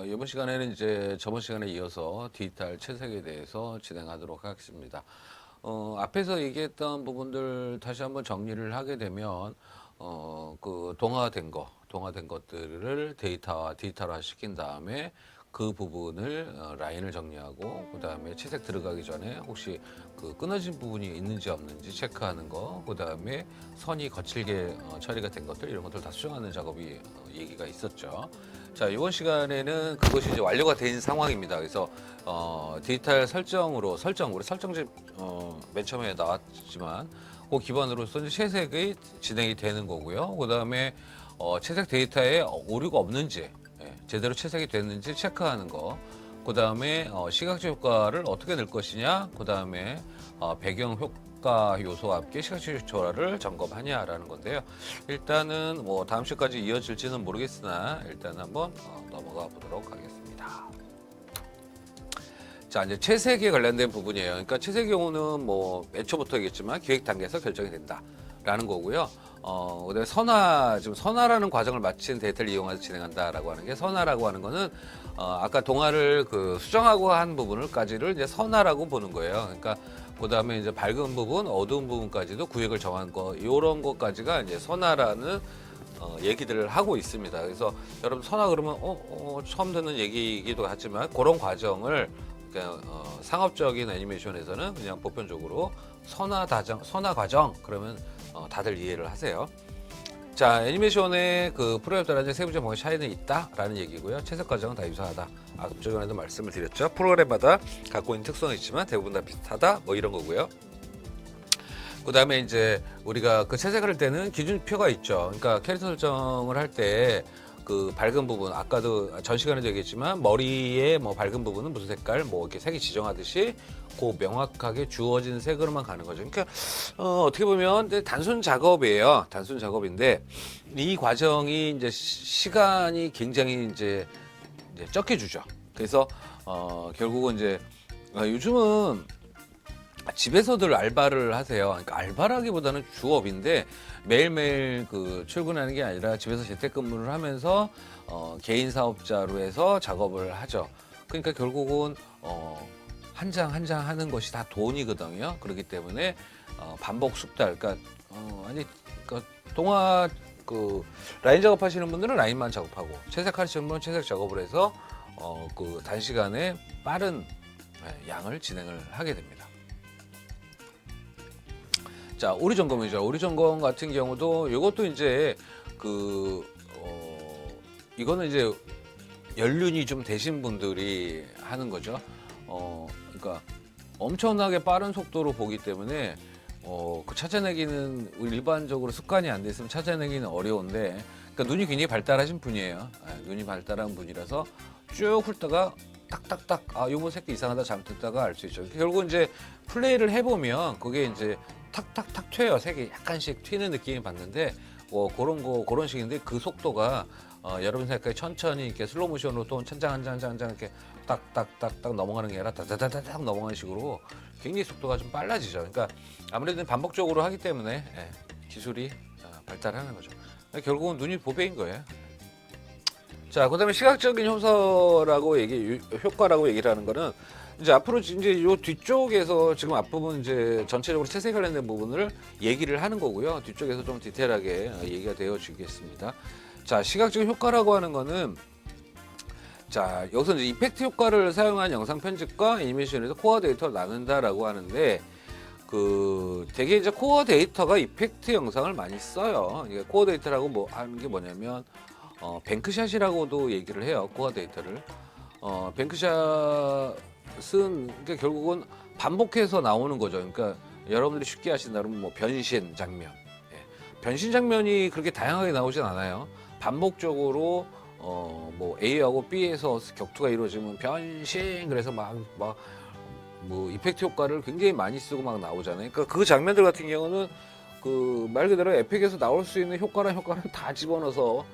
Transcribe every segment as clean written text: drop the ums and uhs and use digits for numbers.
이번 시간에는 이제 저번 시간에 이어서 디지털 채색에 대해서 진행하도록 하겠습니다. 앞에서 얘기했던 부분들 다시 한번 정리를 하게 되면, 그 동화된 것들을 디지털화 시킨 다음에 그 부분을 라인을 정리하고, 그 다음에 채색 들어가기 전에 혹시 그 끊어진 부분이 있는지 없는지 체크하는 거, 그 다음에 선이 거칠게 처리가 된 것들, 이런 것들 다 수정하는 작업이 얘기가 있었죠. 자, 이번 시간에는 그것이 이제 완료가 된 상황입니다. 그래서 디지털 우리 설정집 맨 처음에 나왔지만 그 기반으로서 이제 채색이 진행이 되는 거고요. 그 다음에 채색 데이터에 오류가 없는지, 제대로 채색이 됐는지 체크하는 거. 그 다음에 시각적 효과를 어떻게 낼 것이냐. 그 다음에 배경 효과 요소와 함께 시각적 효과를 점검하냐라는 건데요. 일단은 뭐 다음 주까지 이어질지는 모르겠으나 일단 한번 넘어가 보도록 하겠습니다. 자, 이제 채색에 관련된 부분이에요. 그러니까 채색의 경우는 뭐 애초부터겠지만 기획 단계에서 결정이 된다라는 거고요. 그다음에 지금 선화라는 과정을 마친 데이터를 이용해서 진행한다라고 하는 게, 선화라고 하는 거는 아까 동화를 그 수정하고 한 부분을까지를 이제 선화라고 보는 거예요. 그러니까 그다음에 이제 밝은 부분, 어두운 부분까지도 구획을 정한 거, 이런 것까지가 이제 선화라는 얘기들을 하고 있습니다. 그래서 여러분 선화 그러면 처음 듣는 얘기이기도 하지만 그런 과정을 그냥 상업적인 애니메이션에서는 그냥 보편적으로 선화 과정 그러면 다들 이해를 하세요. 자, 애니메이션의 그 프로그램에 따라 세부적 방식 차이는 있다라는 얘기고요. 채색 과정은 다 유사하다. 앞전에도 말씀을 드렸죠. 프로그램마다 갖고 있는 특성이 있지만 대부분 다 비슷하다. 뭐 이런 거고요. 그 다음에 이제 우리가 그 채색을 할 때는 기준표가 있죠. 그러니까 캐릭터 설정을 할 때 그 밝은 부분, 아까도 전 시간에도 얘기했지만 머리에 뭐 밝은 부분은 무슨 색깔, 뭐 이렇게 색이 지정하듯이 그 명확하게 주어진 색으로만 가는 거죠. 그러니까 어떻게 보면 단순 작업이에요. 단순 작업인데 이 과정이 이제 시간이 굉장히 이제 적게 주죠. 그래서 결국은 이제 요즘은 집에서들 알바를 하세요. 그러니까 알바라기보다는 주업인데 매일매일 그 출근하는 게 아니라 집에서 재택근무를 하면서 개인 사업자로 해서 작업을 하죠. 그러니까 결국은 한 장 한 장 하는 것이 다 돈이거든요. 그렇기 때문에 반복 숙달, 그러니까 그러니까 동화 그 라인 작업하시는 분들은 라인만 작업하고 채색하시는 분은 채색 작업을 해서 그 단시간에 빠른 양을 진행을 하게 됩니다. 자, 오리 점검이죠. 오리 점검 같은 경우도 이것도 이제 이거는 이제 연륜이 좀 되신 분들이 하는 거죠. 그러니까 엄청나게 빠른 속도로 보기 때문에 그 찾아내기는 일반적으로 습관이 안 돼 있으면 찾아내기는 어려운데, 그러니까 눈이 굉장히 발달하신 분이에요. 눈이 발달한 분이라서 쭉 훑다가 딱딱딱 요거 새끼 이상하다 잘못했다가 알 수 있죠. 결국 이제 플레이를 해보면 그게 이제 탁탁탁 튀어요. 색이 약간씩 튀는 느낌이 받는데 그런 식인데 그 속도가 여러분 생각에 천천히 이렇게 슬로우 모션으로 또 한 장 이렇게 딱딱딱딱 넘어가는 게 아니라 다다다닥 넘어가는 식으로 굉장히 속도가 좀 빨라지죠. 그러니까 아무래도 반복적으로 하기 때문에 기술이 발달하는 거죠. 결국은 눈이 보배인 거예요. 자, 그다음에 시각적인 효과라고 얘기를 하는 거는 이제 앞으로 이제 요 뒤쪽에서 지금 앞부분 이제 전체적으로 채색 관련된 부분을 얘기를 하는 거고요. 뒤쪽에서 좀 디테일하게 얘기가 되어지겠습니다. 자, 시각적인 효과라고 하는 거는, 자, 여기서 이제 이펙트 효과를 사용한 영상 편집과 애니메이션에서 코어 데이터를 나눈다라고 하는데, 되게 이제 코어 데이터가 이펙트 영상을 많이 써요. 이게 코어 데이터라고 뭐 하는 게 뭐냐면 뱅크샷이라고도 얘기를 해요. 코어 데이터를. 뱅크샷은 그러니까 결국은 반복해서 나오는 거죠. 그러니까 여러분들이 쉽게 하신다면 뭐 변신 장면. 변신 장면이 그렇게 다양하게 나오진 않아요. 반복적으로 뭐 A하고 B에서 격투가 이루어지면 변신, 그래서 뭐 이펙트 효과를 굉장히 많이 쓰고 막 나오잖아요. 그러니까 그 장면들 같은 경우는 그 말 그대로 에픽에서 나올 수 있는 효과는 다 집어넣어서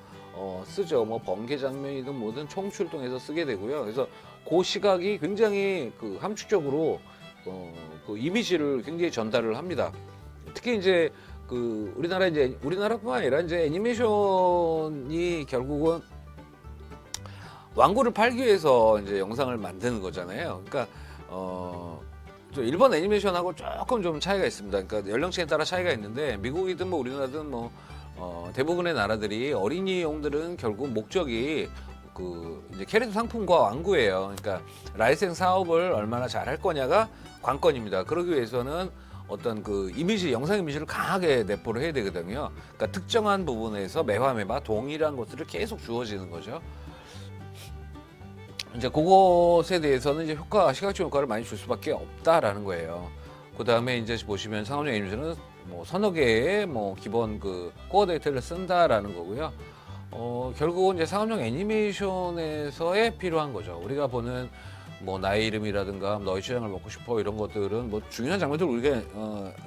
쓰죠. 뭐 번개 장면이든 뭐든 총출동해서 쓰게 되고요. 그래서 그 시각이 굉장히 그 함축적으로 그 이미지를 굉장히 전달을 합니다. 특히 이제 우리나라뿐만 아니라 이제 애니메이션이 결국은 완구를 팔기 위해서 이제 영상을 만드는 거잖아요. 그러니까 좀 일본 애니메이션하고 조금 좀 차이가 있습니다. 그러니까 연령층에 따라 차이가 있는데 미국이든 뭐 우리나라든 뭐 대부분의 나라들이 어린이용들은 결국 목적이 그 이제 캐릭터 상품과 완구예요. 그러니까 라이센스 사업을 얼마나 잘 할 거냐가 관건입니다. 그러기 위해서는 어떤 그 이미지, 영상 이미지를 강하게 내포를 해야 되거든요. 그러니까 특정한 부분에서 매화 동일한 것들을 계속 주어지는 거죠. 이제 그것에 대해서는 이제 시각적 효과를 많이 줄 수밖에 없다라는 거예요. 그 다음에 이제 보시면 상업용 애니메이션은 뭐 서너 개의 뭐 기본 그 코어 데이터를 쓴다라는 거고요. 결국은 이제 상업용 애니메이션에서의 필요한 거죠. 우리가 보는 뭐 나의 이름이라든가 너의 취향을 먹고 싶어 이런 것들은 뭐 중요한 장면들 우리가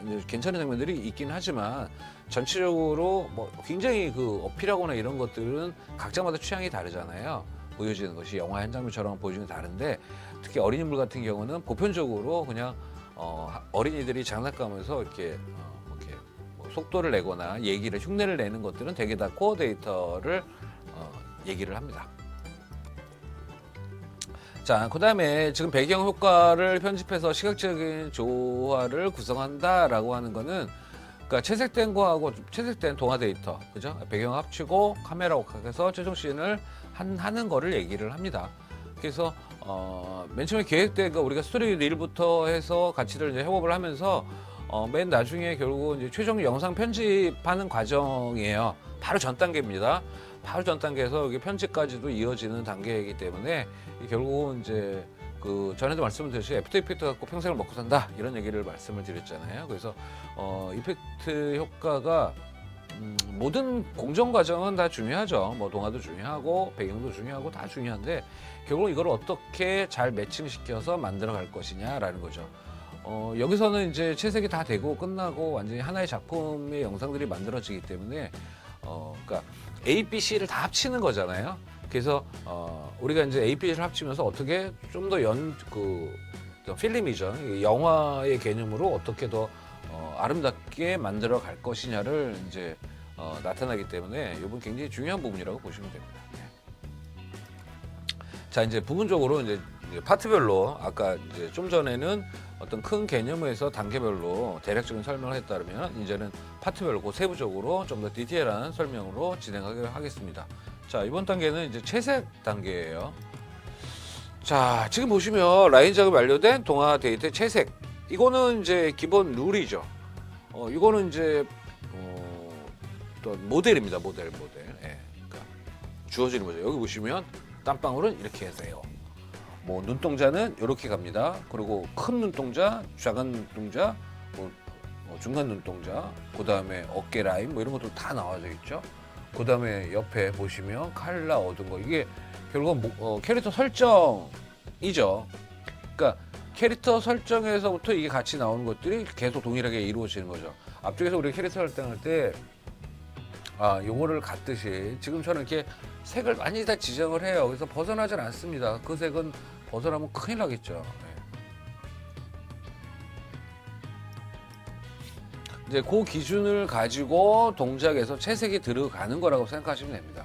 이제 괜찮은 장면들이 있긴 하지만 전체적으로 뭐 굉장히 그 어필하거나 이런 것들은 각자마다 취향이 다르잖아요. 보여지는 것이 영화 한 장면처럼 보여지는 게 다른데 특히 어린이물 같은 경우는 보편적으로 그냥 어린이들이 장난감에서 이렇게 뭐 속도를 내거나 얘기를 흉내를 내는 것들은 대개 다 코어 데이터를 얘기를 합니다. 자, 그 다음에 지금 배경 효과를 편집해서 시각적인 조화를 구성한다라고 하는 거는 그러니까 채색된 거하고 채색된 동화 데이터, 그죠? 배경 합치고 카메라 옥합해서 최종 씬을 하는 거를 얘기를 합니다. 그래서 맨 처음에 계획 때 우리가 스토리 릴부터 해서 가치를 이제 협업을 하면서 맨 나중에 결국은 이제 최종 영상 편집하는 과정이에요. 바로 전 단계입니다. 바로 전 단계에서 여기 편집까지도 이어지는 단계이기 때문에 결국은 이제 그 전에도 말씀드렸듯이 애프터 이펙트 갖고 평생을 먹고 산다 이런 얘기를 말씀을 드렸잖아요. 그래서 이펙트 효과가 모든 공정 과정은 다 중요하죠. 뭐 동화도 중요하고 배경도 중요하고 다 중요한데 결국 이걸 어떻게 잘 매칭시켜서 만들어 갈 것이냐라는 거죠. 여기서는 이제 채색이 다 되고 끝나고 완전히 하나의 작품의 영상들이 만들어지기 때문에 그러니까 A, B, C를 다 합치는 거잖아요. 그래서 우리가 이제 A, B를 합치면서 어떻게 좀 더 필름이죠. 영화의 개념으로 어떻게 더 아름답게 만들어 갈 것이냐를 이제 나타나기 때문에 이건 굉장히 중요한 부분이라고 보시면 됩니다. 자, 이제 부분적으로 이제 파트별로 아까 이제 좀 전에는 어떤 큰 개념에서 단계별로 대략적인 설명을 했다면 이제는 파트별로 세부적으로 좀 더 디테일한 설명으로 진행하도록 하겠습니다. 자, 이번 단계는 이제 채색 단계예요. 자, 지금 보시면 라인 작업이 완료된 동화 데이터 채색. 이거는 이제 기본 룰이죠. 이거는 이제 또 모델입니다. 모델. 예. 그러니까 주어지는 거죠. 여기 보시면 땀방울은 이렇게 하세요. 뭐 눈동자는 이렇게 갑니다. 그리고 큰 눈동자, 작은 눈동자, 뭐 중간 눈동자, 그 다음에 어깨 라인 뭐 이런 것도 다 나와져 있죠. 그 다음에 옆에 보시면 칼라 얻은 거 이게 결국은 캐릭터 설정이죠. 그러니까 캐릭터 설정에서부터 이게 같이 나오는 것들이 계속 동일하게 이루어지는 거죠. 앞쪽에서 우리 캐릭터 설정할 때 요거를 갖듯이 지금처럼 이렇게 색을 많이 다 지정을 해요. 그래서 벗어나질 않습니다. 그 색은 벗어나면 큰일 나겠죠. 이제 그 기준을 가지고 동작에서 채색이 들어가는 거라고 생각하시면 됩니다.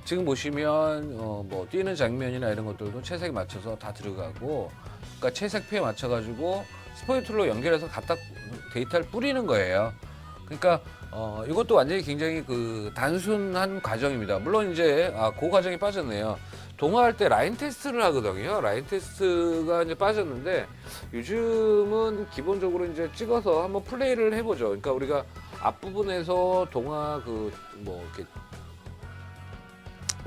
지금 보시면 뭐 뛰는 장면이나 이런 것들도 채색에 맞춰서 다 들어가고, 그러니까 채색표에 맞춰가지고 스포이트로 연결해서 갖다 데이터를 뿌리는 거예요. 그러니까 이것도 완전히 굉장히 그 단순한 과정입니다. 물론 이제 그 과정이 빠졌네요. 동화할 때 라인 테스트를 하거든요. 라인 테스트가 이제 빠졌는데 요즘은 기본적으로 이제 찍어서 한번 플레이를 해보죠. 그러니까 우리가 앞부분에서 동화 뭐 이렇게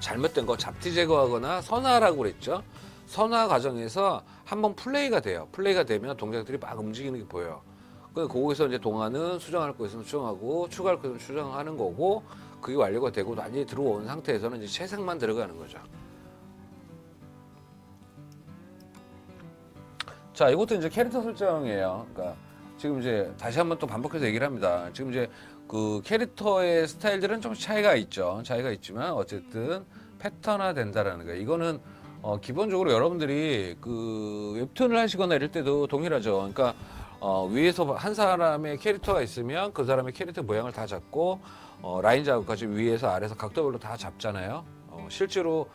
잘못된 거 잡티 제거하거나 선화라고 그랬죠. 선화 과정에서 한번 플레이가 돼요. 플레이가 되면 동작들이 막 움직이는 게 보여요. 거기서 이제 동화는 수정할 거 있으면 수정하고 추가할 거 있으면 수정하는 거고, 그게 완료가 되고 완전히 들어온 상태에서는 이제 채색만 들어가는 거죠. 자, 이것도 이제 캐릭터 설정이에요. 그러니까 지금 이제 다시 한번 또 반복해서 얘기를 합니다. 지금 이제 그 캐릭터의 스타일들은 좀 차이가 있죠. 차이가 있지만 어쨌든 패턴화 된다라는 거예요. 이거는 기본적으로 여러분들이 그 웹툰을 하시거나 이럴 때도 동일하죠. 그러니까 위에서 한 사람의 캐릭터가 있으면 그 사람의 캐릭터 모양을 다 잡고 라인 작업까지 위에서 아래에서 각도별로 다 잡잖아요. 실제로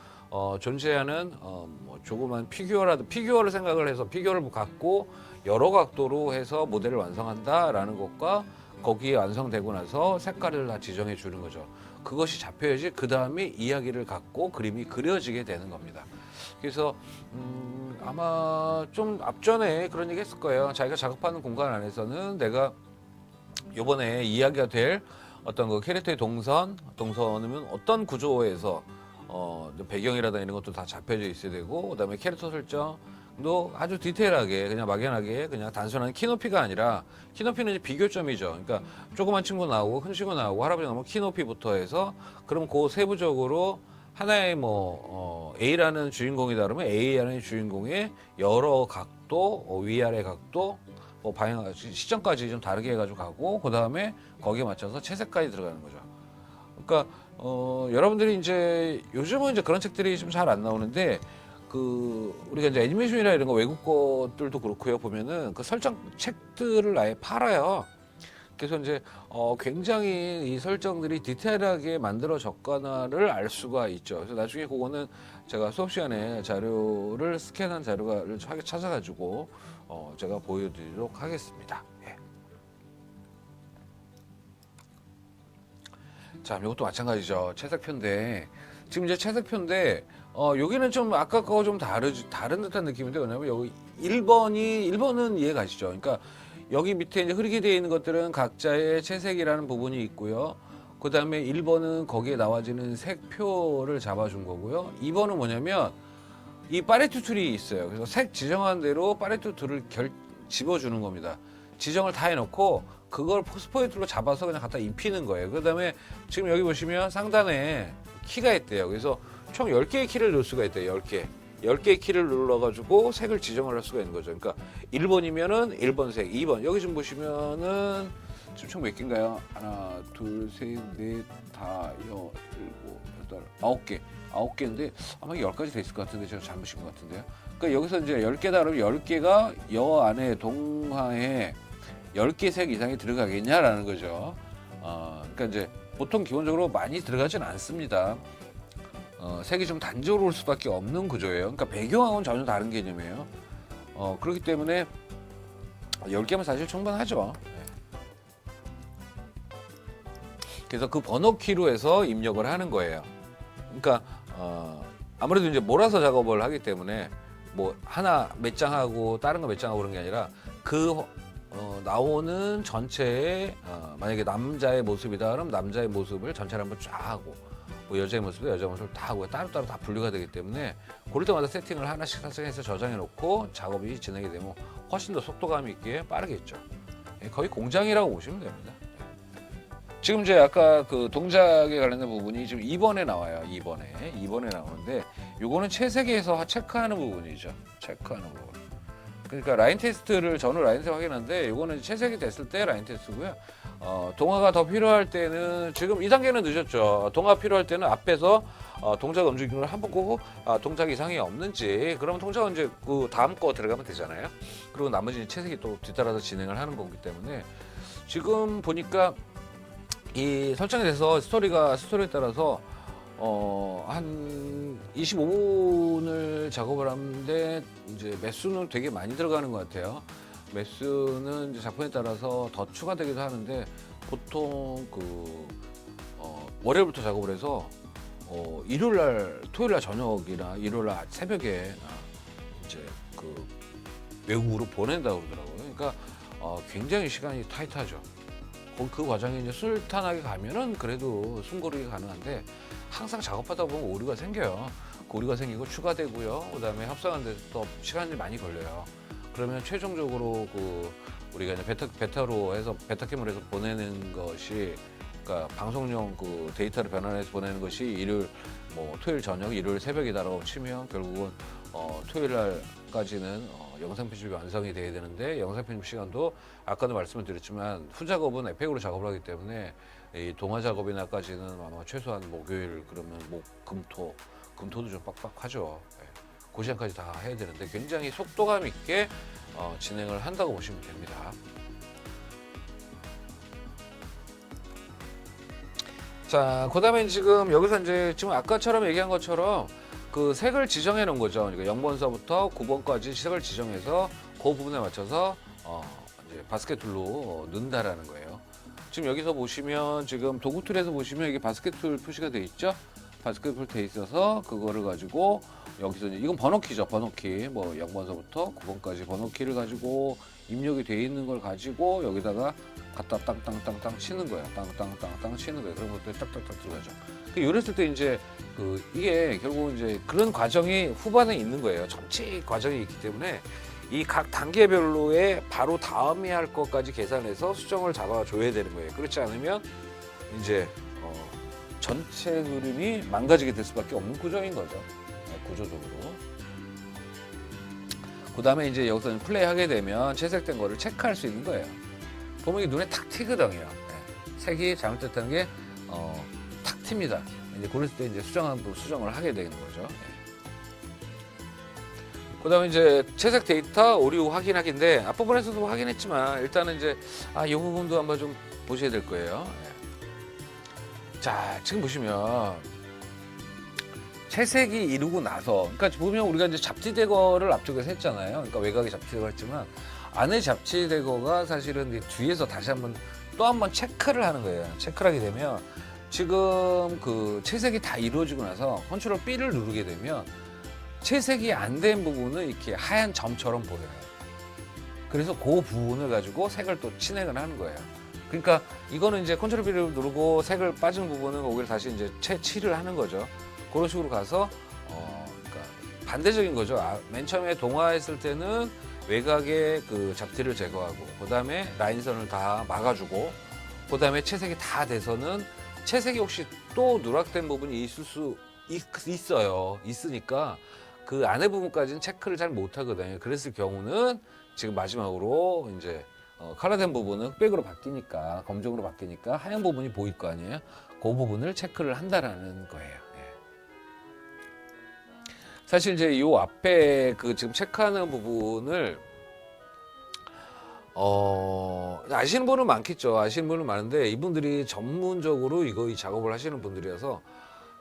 존재하는 뭐 조그만 피규어를 생각을 해서 피규어를 갖고 여러 각도로 해서 모델을 완성한다라는 것과 거기에 완성되고 나서 색깔을 다 지정해 주는 거죠. 그것이 잡혀야지 그 다음에 이야기를 갖고 그림이 그려지게 되는 겁니다. 그래서 아마 좀 앞전에 그런 얘기 했을 거예요. 자기가 작업하는 공간 안에서는 내가 요번에 이야기가 될 어떤 그 캐릭터의 동선이면 어떤 구조에서 배경이라든가 이런 것도 다 잡혀져 있어야 되고, 그다음에 캐릭터 설정도 아주 디테일하게 그냥 막연하게 그냥 단순한 키높이가 아니라, 키높이는 이제 비교점이죠. 그러니까 조그만 친구 나오고 큰 친구 나오고 할아버지 나오면 키높이부터 해서, 그럼 그 세부적으로 하나의 A라는 주인공이다 그러면 A라는 주인공의 여러 각도, 위아래 각도, 방향, 시점까지 좀 다르게 해가지고 가고, 그 다음에 거기에 맞춰서 채색까지 들어가는 거죠. 그러니까 여러분들이 이제 요즘은 이제 그런 책들이 좀 잘 안 나오는데, 우리가 이제 애니메이션이나 이런 거 외국 것들도 그렇고요. 보면은 그 설정 책들을 아예 팔아요. 그래서 이제 굉장히 이 설정들이 디테일하게 만들어졌거나를 알 수가 있죠. 그래서 나중에 그거는 제가 수업 시간에 자료를 스캔한 자료를 찾아가지고 제가 보여드리도록 하겠습니다. 예. 자, 이것도 마찬가지죠. 채색표인데, 지금 이제 채색표인데 여기는 좀 아까 거와 좀 다른 듯한 느낌인데, 왜냐면 여기 1번은 이해가시죠? 그러니까 여기 밑에 이제 흐리게 되어 있는 것들은 각자의 채색이라는 부분이 있고요. 그 다음에 1번은 거기에 나와지는 색표를 잡아준 거고요. 2번은 뭐냐면 이 팔레트 툴이 있어요. 그래서 색 지정한 대로 팔레트 툴을 집어주는 겁니다. 지정을 다 해놓고 그걸 스포이툴로 잡아서 그냥 갖다 입히는 거예요. 그 다음에 지금 여기 보시면 상단에 키가 있대요. 그래서 총 10개의 키를 넣을 수가 있대요. 10개. 10개의 키를 눌러가지고 색을 지정을 할 수가 있는 거죠. 그러니까 1번이면은 1번 색, 2번. 여기 좀 보시면은 지금 총 몇 개인가요? 하나, 둘, 셋, 넷, 다, 여, 일곱, 여덟, 9개. 9개인데 아마 10가지 돼 있을 것 같은데 제가 잘못 본 것 같은데요. 그러니까 여기서 이제 10개다 그러면 10개가 여 안에 동화에 10개 색 이상이 들어가겠냐라는 거죠. 그러니까 이제 보통 기본적으로 많이 들어가진 않습니다. 색이 좀 단조로울 수밖에 없는 구조예요. 그러니까 배경하고는 전혀 다른 개념이에요. 그렇기 때문에 10개면 사실 충분하죠. 그래서 그 번호키로 해서 입력을 하는 거예요. 그러니까 아무래도 이제 몰아서 작업을 하기 때문에 뭐 하나 몇 장하고 다른 거 몇 장하고 그런 게 아니라 나오는 전체에 만약에 남자의 모습이다 그러면 남자의 모습을 전체를 한번 쫙 하고, 뭐 여자의 모습도 여자 모습을 다 하고 따로따로 다 분류가 되기 때문에 그럴 때마다 세팅을 하나씩 설정해서 저장해 놓고 작업이 진행이 되면 훨씬 더 속도감 있게 빠르겠죠. 거의 공장이라고 보시면 됩니다. 지금 이제 아까 그 동작에 관련된 부분이 지금 2번에 나와요. 2번에 나오는데 요거는 채색에서 체크하는 부분이죠. 체크하는 부분. 그러니까 라인 테스트를 저는 라인 테스트 확인하는데 요거는 채색이 됐을 때 라인 테스트고요. 동화가 더 필요할 때는 지금 2단계는 늦었죠. 동화 필요할 때는 앞에서 동작 움직임을 한번 보고 동작 이상이 없는지, 그러면 동작은 이제 그 다음 거 들어가면 되잖아요. 그리고 나머지는 채색이 또 뒤따라서 진행을 하는 거기 때문에 지금 보니까 이 설정이 돼서 스토리에 따라서 한 25분을 작업을 하는데 이제 매수는 되게 많이 들어가는 것 같아요. 매수는 이제 작품에 따라서 더 추가되기도 하는데 보통 월요일부터 작업을 해서 토요일날 저녁이나 일요일날 새벽에 이제 외국으로 보낸다고 그러더라고요. 그러니까 굉장히 시간이 타이트하죠. 그 과정에 이제 술탄하게 가면은 그래도 숨고르기 가능한데 항상 작업하다 보면 오류가 생겨요. 그 오류가 생기고 추가되고요. 그다음에 합성하는 데 또 시간이 많이 걸려요. 그러면 최종적으로 우리가 이제 베타로 해서 베타캠을 해서 보내는 것이, 그러니까 방송용 데이터를 변환해서 보내는 것이 토요일 저녁, 일요일 새벽이다라고 치면 결국은 토요일 날까지는 영상 편집이 완성이 돼야 되는데, 영상 편집 시간도 아까도 말씀을 드렸지만 후작업은 에펙으로 작업을 하기 때문에 이 동화 작업이나까지는 아마 최소한 목요일, 그러면 금토도 좀 빡빡하죠. 그 시간까지 다 해야 되는데 굉장히 속도감 있게 진행을 한다고 보시면 됩니다. 자, 그다음에 지금 여기서 이제 지금 아까처럼 얘기한 것처럼 그 색을 지정해 놓은 거죠. 그러니까 0번서부터 9번까지 색을 지정해서 그 부분에 맞춰서 이제 바스켓 툴로 넣는다라는 거예요. 지금 여기서 보시면 지금 도구 툴에서 보시면 이게 바스켓 툴 표시가 돼 있죠. 바스켓 툴 돼 있어서 그거를 가지고 여기서 이제 이건 번호키죠. 번호키 뭐 0번서부터 9번까지 번호키를 가지고 입력이 돼 있는 걸 가지고 여기다가 갖다 땅땅땅땅 치는 거예요. 땅땅땅땅 치는 거예요. 그런 것들이 딱딱딱 들어가죠. 이랬을 때 이제 이게 결국 이제 그런 과정이 후반에 있는 거예요. 전체 과정이 있기 때문에 이 각 단계별로의 바로 다음에 할 것까지 계산해서 수정을 잡아줘야 되는 거예요. 그렇지 않으면 이제 전체 흐름이 망가지게 될 수밖에 없는 구조인 거죠. 구조적으로. 그 다음에 이제 여기서 플레이하게 되면 채색된 거를 체크할 수 있는 거예요. 보면 이게 눈에 탁 튀거든요. 네. 색이 잘못됐다는 게 탁 튑니다. 이제 그랬을 때 이제 수정을 하게 되는 거죠. 네. 그다음에 이제 채색 데이터 오류 확인하기인데 앞부분에서도 확인했지만 일단은 이제 이 부분도 한번 좀 보셔야 될 거예요. 네. 자, 지금 보시면 채색이 이루고 나서, 그러니까 보면 우리가 이제 잡지 대거를 앞쪽에서 했잖아요. 그러니까 외곽에 잡지 대거 했지만 안에 잡지 대거가 사실은 뒤에서 다시 또 한 번 체크를 하는 거예요. 체크를 하게 되면 지금 그 채색이 다 이루어지고 나서 컨트롤 B를 누르게 되면 채색이 안 된 부분은 이렇게 하얀 점처럼 보여요. 그래서 그 부분을 가지고 색을 또 진행을 하는 거예요. 그러니까 이거는 이제 컨트롤 B를 누르고 색을 빠진 부분은 거기를 다시 이제 채칠을 하는 거죠. 그런 식으로 가서 그러니까 반대적인 거죠. 맨 처음에 동화했을 때는 외곽에 그 잡티를 제거하고 그다음에 라인선을 다 막아주고 그다음에 채색이 다 돼서는 채색이 혹시 또 누락된 부분이 있을 수 있어요. 있으니까 그 안에 부분까지는 체크를 잘 못하거든요. 그랬을 경우는 지금 마지막으로 이제 컬러된 부분은 흑백으로 바뀌니까 검정으로 바뀌니까 하얀 부분이 보일 거 아니에요. 그 부분을 체크를 한다라는 거예요. 사실 이제 이 앞에 그 지금 체크하는 부분을 아시는 분은 많겠죠. 아시는 분은 많은데 이분들이 전문적으로 이 작업을 하시는 분들이어서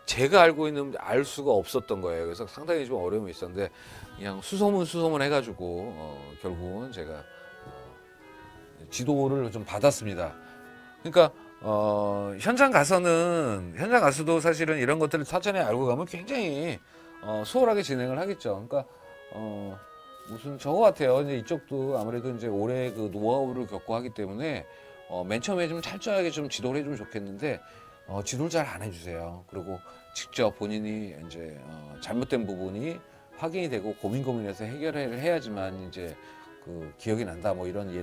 제가 알 수가 없었던 거예요. 그래서 상당히 좀 어려움이 있었는데 그냥 수소문 해가지고 결국은 제가 지도를 좀 받았습니다. 그러니까 현장 가서도 사실은 이런 것들을 사전에 알고 가면 굉장히 수월하게 진행을 하겠죠. 그러니까 무슨 저거 같아요. 이제 이쪽도 아무래도 이제 오래 그 노하우를 겪고 하기 때문에 맨 처음에 좀 철저하게 좀 지도를 해주면 좋겠는데 지도를 잘 안 해주세요. 그리고 직접 본인이 이제 잘못된 부분이 확인이 되고 고민해서 해결을 해야지만 이제 그 기억이 난다. 뭐 이런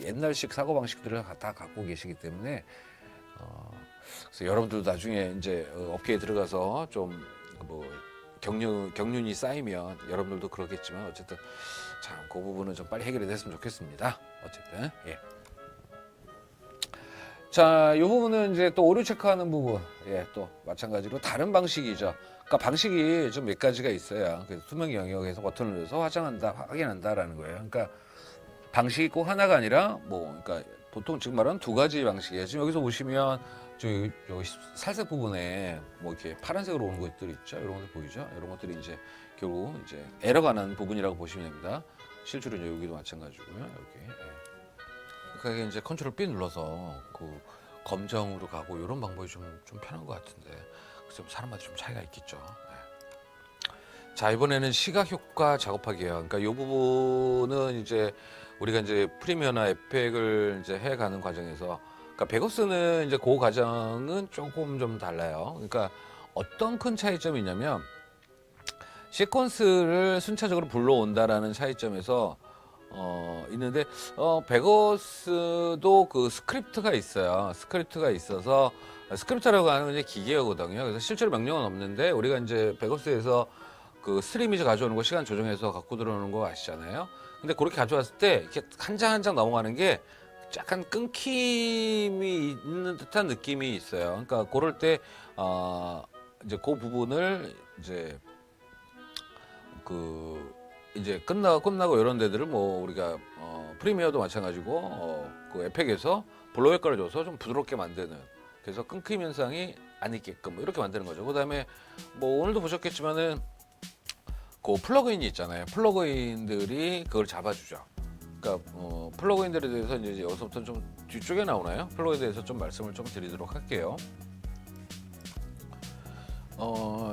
옛날식 사고 방식들을 다 갖고 계시기 때문에 그래서 여러분들도 나중에 이제 업계에 들어가서 좀 뭐 경륜이 쌓이면 여러분들도 그러겠지만 어쨌든 참 그 부분은 좀 빨리 해결이 됐으면 좋겠습니다. 어쨌든 예. 자, 이 부분은 이제 또 오류 체크하는 부분, 또 마찬가지로 다른 방식이죠. 그러니까 방식이 좀 몇 가지가 있어요. 그래서 투명 영역에서 버튼을 눌러서 확인한다라는 거예요. 그러니까 방식이 꼭 하나가 아니라 그러니까 보통 지금 말하는 두 가지 방식이에요. 지금 여기서 보시면 여기 살색 부분에 이렇게 파란색으로 오는 것들 있죠. 이런 것들 보이죠? 이런 것들이 이제 결국 이제 에러가 나는 부분이라고 보시면 됩니다. 실제로 여기도 마찬가지고요. 여기. 그게 이제 컨트롤 B 눌러서 그 검정으로 가고 이런 방법이 좀 편한 것 같은데 그래서 사람마다 좀 차이가 있겠죠. 자, 이번에는 시각 효과 작업하기예요. 그러니까 이 부분은 이제 우리가 이제 프리미어나 에펙을 이제 해가는 과정에서 그러니까 베거스는 이제 그 과정은 조금 좀 달라요. 그러니까 어떤 큰 차이점이 있냐면 시퀀스를 순차적으로 불러온다라는 차이점에서 있는데 베거스도 그 스크립트가 있어요. 스크립트가 있어서 스크립트라고 하는 건 이제 기계어거든요. 그래서 실제로 명령은 없는데 우리가 이제 베거스에서 그 스트리미즈 가져오는 거 시간 조정해서 갖고 들어오는 거 아시잖아요. 근데 그렇게 가져왔을 때 이렇게 한 장 한 장 넘어가는 게 약간 끊김이 있는 듯한 느낌이 있어요. 그러니까 그럴 때 이제 그 부분을 이제 끝나고 이런 데들을 우리가 프리미어도 마찬가지고 그 에펙에서 블로 효과를 줘서 좀 부드럽게 만드는 그래서 끊김 현상이 안 있게끔 뭐 이렇게 만드는 거죠. 그다음에 뭐 오늘도 보셨겠지만은 그 플러그인이 있잖아요. 플러그인들이 그걸 잡아주죠. 그러니까 플러그인들에 대해서 이제 여기서부터 좀 뒤쪽에 나오나요? 플러그인에 대해서 좀 말씀을 좀 드리도록 할게요.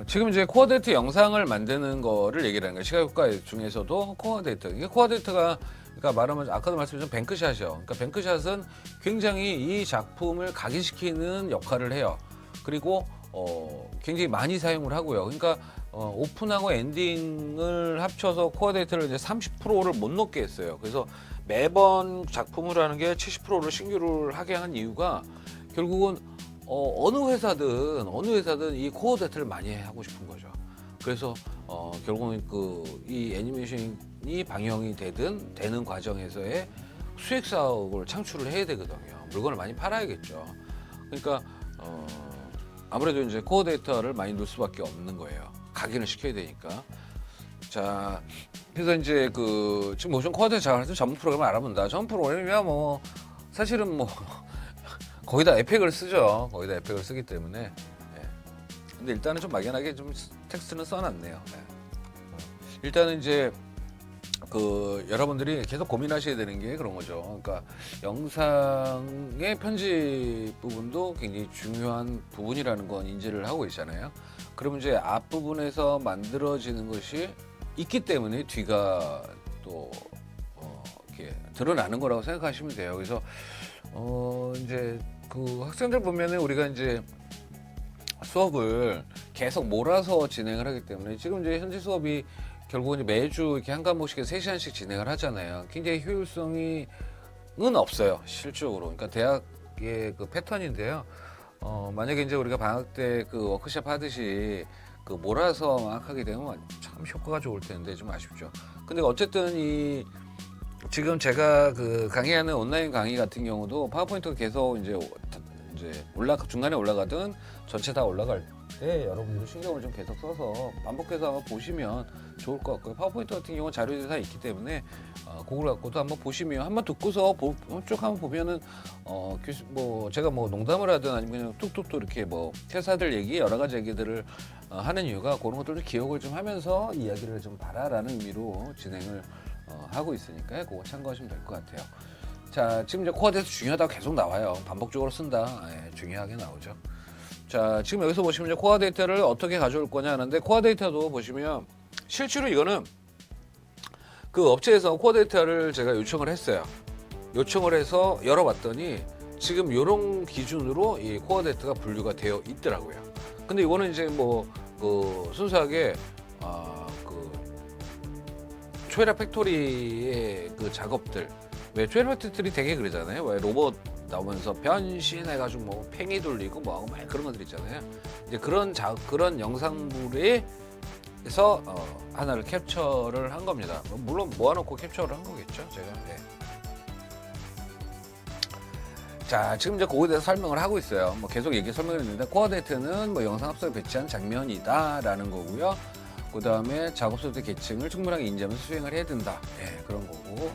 지금 이제 코어 데이터 영상을 만드는 거를 얘기를 하는 거예요. 시각효과 중에서도 코어 데이터. 이게 코어 데이터가 그러니까 말하면 아까도 말씀드린 뱅크샷이요. 그러니까 뱅크샷은 굉장히 이 작품을 각인시키는 역할을 해요. 그리고 굉장히 많이 사용을 하고요. 그러니까 오픈하고 엔딩을 합쳐서 코어 데이터를 이제 30%를 못 넘게 했어요. 그래서 매번 작품을 하는 게 70%를 신규를 하게 한 이유가 결국은 어느 회사든 이 코어 데이터를 많이 하고 싶은 거죠. 그래서 결국은 이 애니메이션이 방영이 되는 과정에서의 수익 사업을 창출을 해야 되거든요. 물건을 많이 팔아야겠죠. 그러니까 아무래도 이제 코어 데이터를 많이 넣을 수밖에 없는 거예요. 각인을 시켜야 되니까. 자, 그래서 이제 지금 모션 코어 데이터 작업할 때 전문 프로그램을 알아본다. 전문 프로그램이야 뭐 사실은 뭐 거기다 에펙을 쓰죠. 거기다 에펙을 쓰기 때문에. 예. 근데 일단은 좀 막연하게 좀 텍스트는 써놨네요. 예. 일단은 이제 여러분들이 계속 고민하셔야 되는 게 그런 거죠. 그러니까 영상의 편집 부분도 굉장히 중요한 부분이라는 건 인지를 하고 있잖아요. 그러면 이제 앞부분에서 만들어지는 것이 있기 때문에 뒤가 또 이렇게 드러나는 거라고 생각하시면 돼요. 그래서 이제 학생들 보면은 우리가 이제 수업을 계속 몰아서 진행을 하기 때문에 지금 이제 현재 수업이 결국은 매주 이렇게 한 과목씩 3시간씩 진행을 하잖아요. 굉장히 효율성은 없어요, 실질적으로. 그러니까 대학의 패턴인데요. 만약에 이제 우리가 방학 때 워크숍 하듯이 몰아서 막 하게 되면 참 효과가 좋을 텐데 좀 아쉽죠. 근데 어쨌든 지금 제가 강의하는 온라인 강의 같은 경우도 파워포인트가 계속 이제 중간에 올라가든 전체 다 올라갈 때 여러분들도 신경을 좀 계속 써서 반복해서 한번 보시면 좋을 것 같고요. 파워포인트 같은 경우는 자료들이 다 있기 때문에 그걸 갖고도 한번 보시면 한번 듣고서 쭉 한번 보면은 제가 뭐 농담을 하든 아니면 그냥 툭툭 또 이렇게 뭐 회사들 얘기 여러 가지 얘기들을 하는 이유가 그런 것들을 기억을 좀 하면서 이야기를 좀 봐라라는 의미로 진행을 하고 있으니까 그거 참고하시면 될 것 같아요. 자, 지금 이제 코어 데이터 중요하다고 계속 나와요. 반복적으로 쓴다. 중요하게 나오죠. 자, 지금 여기서 보시면 이제 코어 데이터를 어떻게 가져올 거냐 하는데 코어 데이터도 보시면 실제로 이거는 업체에서 코어 데이터를 제가 요청을 했어요. 요청을 해서 열어봤더니 지금 이런 기준으로 이 코어 데이터가 분류가 되어 있더라고요. 근데 이거는 이제 순수하게 초회락 팩토리의 작업들, 왜 초회락 팩토리 되게 그러잖아요. 왜 로봇 나오면서 변신해가지고 뭐 팽이 돌리고 뭐하고 막 그런 것들 있잖아요. 이제 그런 영상물에서 하나를 캡처를 한 겁니다. 물론 모아놓고 캡처를 한 거겠죠, 제가. 네. 자, 지금 이제 그거에 대해서 설명을 하고 있어요. 뭐 계속 설명을 했는데 코어 데이터는 뭐 영상 합성에 배치한 장면이다라는 거고요. 그 다음에 작업 소프트 계층을 충분하게 인지하면서 수행을 해야 된다. 네, 그런 거고.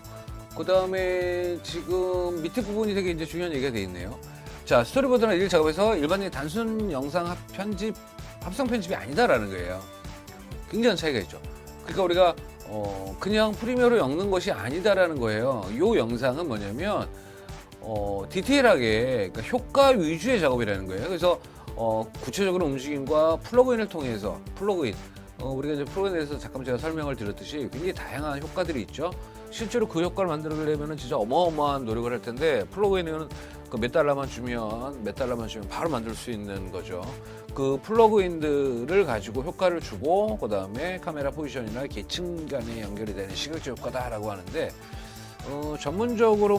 그 다음에 지금 밑에 부분이 되게 이제 중요한 얘기가 돼 있네요. 자, 스토리보드나 일 작업에서 일반적인 단순 영상 합성 편집이 아니다라는 거예요. 굉장한 차이가 있죠. 그러니까 우리가 그냥 프리미어로 엮는 것이 아니다라는 거예요. 이 영상은 뭐냐면 디테일하게 그러니까 효과 위주의 작업이라는 거예요. 그래서 구체적으로 움직임과 플러그인을 통해서 우리가 이제 프로그램에 대해서 잠깐 제가 설명을 드렸듯이 굉장히 다양한 효과들이 있죠. 실제로 그 효과를 만들려면 진짜 어마어마한 노력을 할 텐데 플러그인은 몇 달러만 주면 바로 만들 수 있는 거죠. 그 플러그인들을 가지고 효과를 주고 그 다음에 카메라 포지션이나 계층 간에 연결이 되는 시각적 효과다라고 하는데 전문적으로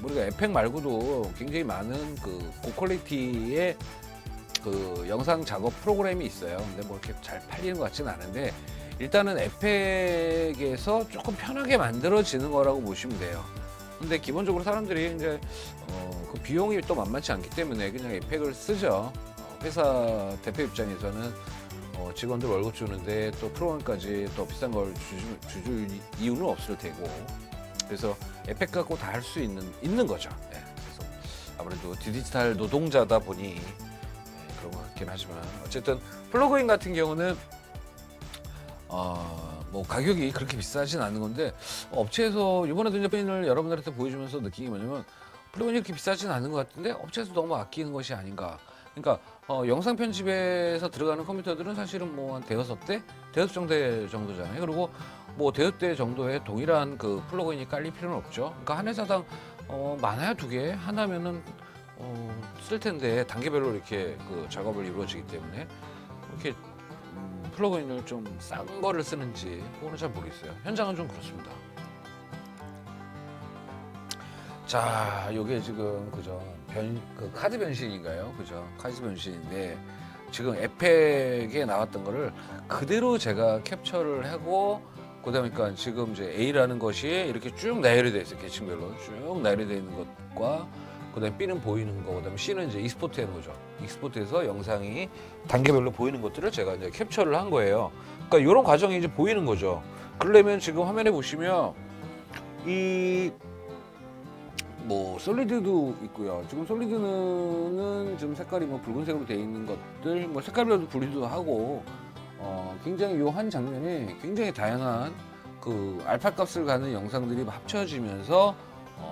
우리가 에펙 말고도 굉장히 많은 고퀄리티의 영상 작업 프로그램이 있어요. 근데 뭐 이렇게 잘 팔리는 것 같지는 않은데 일단은 에펙에서 조금 편하게 만들어지는 거라고 보시면 돼요. 근데 기본적으로 사람들이 이제 그 비용이 또 만만치 않기 때문에 그냥 에펙을 쓰죠. 회사 대표 입장에서는 직원들 월급 주는데 또 프로그램까지 또 비싼 걸 줄 이유는 없을 테고 그래서 에펙 갖고 다 할 수 있는 거죠. 네. 그래서 아무래도 디지털 노동자다 보니 같긴 하지만 어쨌든 플러그인 같은 경우는 뭐 가격이 그렇게 비싸진 않은 건데 업체에서 이번에도 이제 플러그인을 여러분들한테 보여주면서 느낀 게 뭐냐면 플러그인이 그렇게 비싸진 않은 것 같은데 업체에서 너무 아끼는 것이 아닌가. 그러니까 영상 편집에서 들어가는 컴퓨터들은 사실은 뭐 한 대여섯 대, 대여섯 정도잖아요. 그리고 뭐 대여섯 대 정도의 동일한 그 플러그인이 깔릴 필요는 없죠. 그러니까 한 회사당 많아야 두 개, 하나면은 쓸 텐데 단계별로 이렇게 그 작업을 이루어지기 때문에 이렇게 플러그인을 좀 싼 거를 쓰는지 그거는 잘 모르겠어요. 현장은 좀 그렇습니다. 자, 요게 지금 그죠? 그 카드 변신인가요? 그죠? 카드 변신인데 지금 에펙에 나왔던 거를 그대로 제가 캡처를 하고 그다음에 그러니까 지금 이제 A라는 것이 이렇게 쭉 나열이 돼 있어요. 계층별로 쭉 나열이 돼 있는 것과 그다음에 B는 보이는 거, 그다음에 C는 이제 익스포트 하는 거죠. 익스포트해서 영상이 단계별로 보이는 것들을 제가 이제 캡처를 한 거예요. 그러니까 이런 과정이 이제 보이는 거죠. 그러려면 지금 화면에 보시면 이 뭐 솔리드도 있고요. 지금 솔리드는 지금 색깔이 뭐 붉은색으로 되어 있는 것들, 뭐 색깔별로 분리도 하고 굉장히 요 한 장면이 굉장히 다양한 그 알파 값을 가는 영상들이 합쳐지면서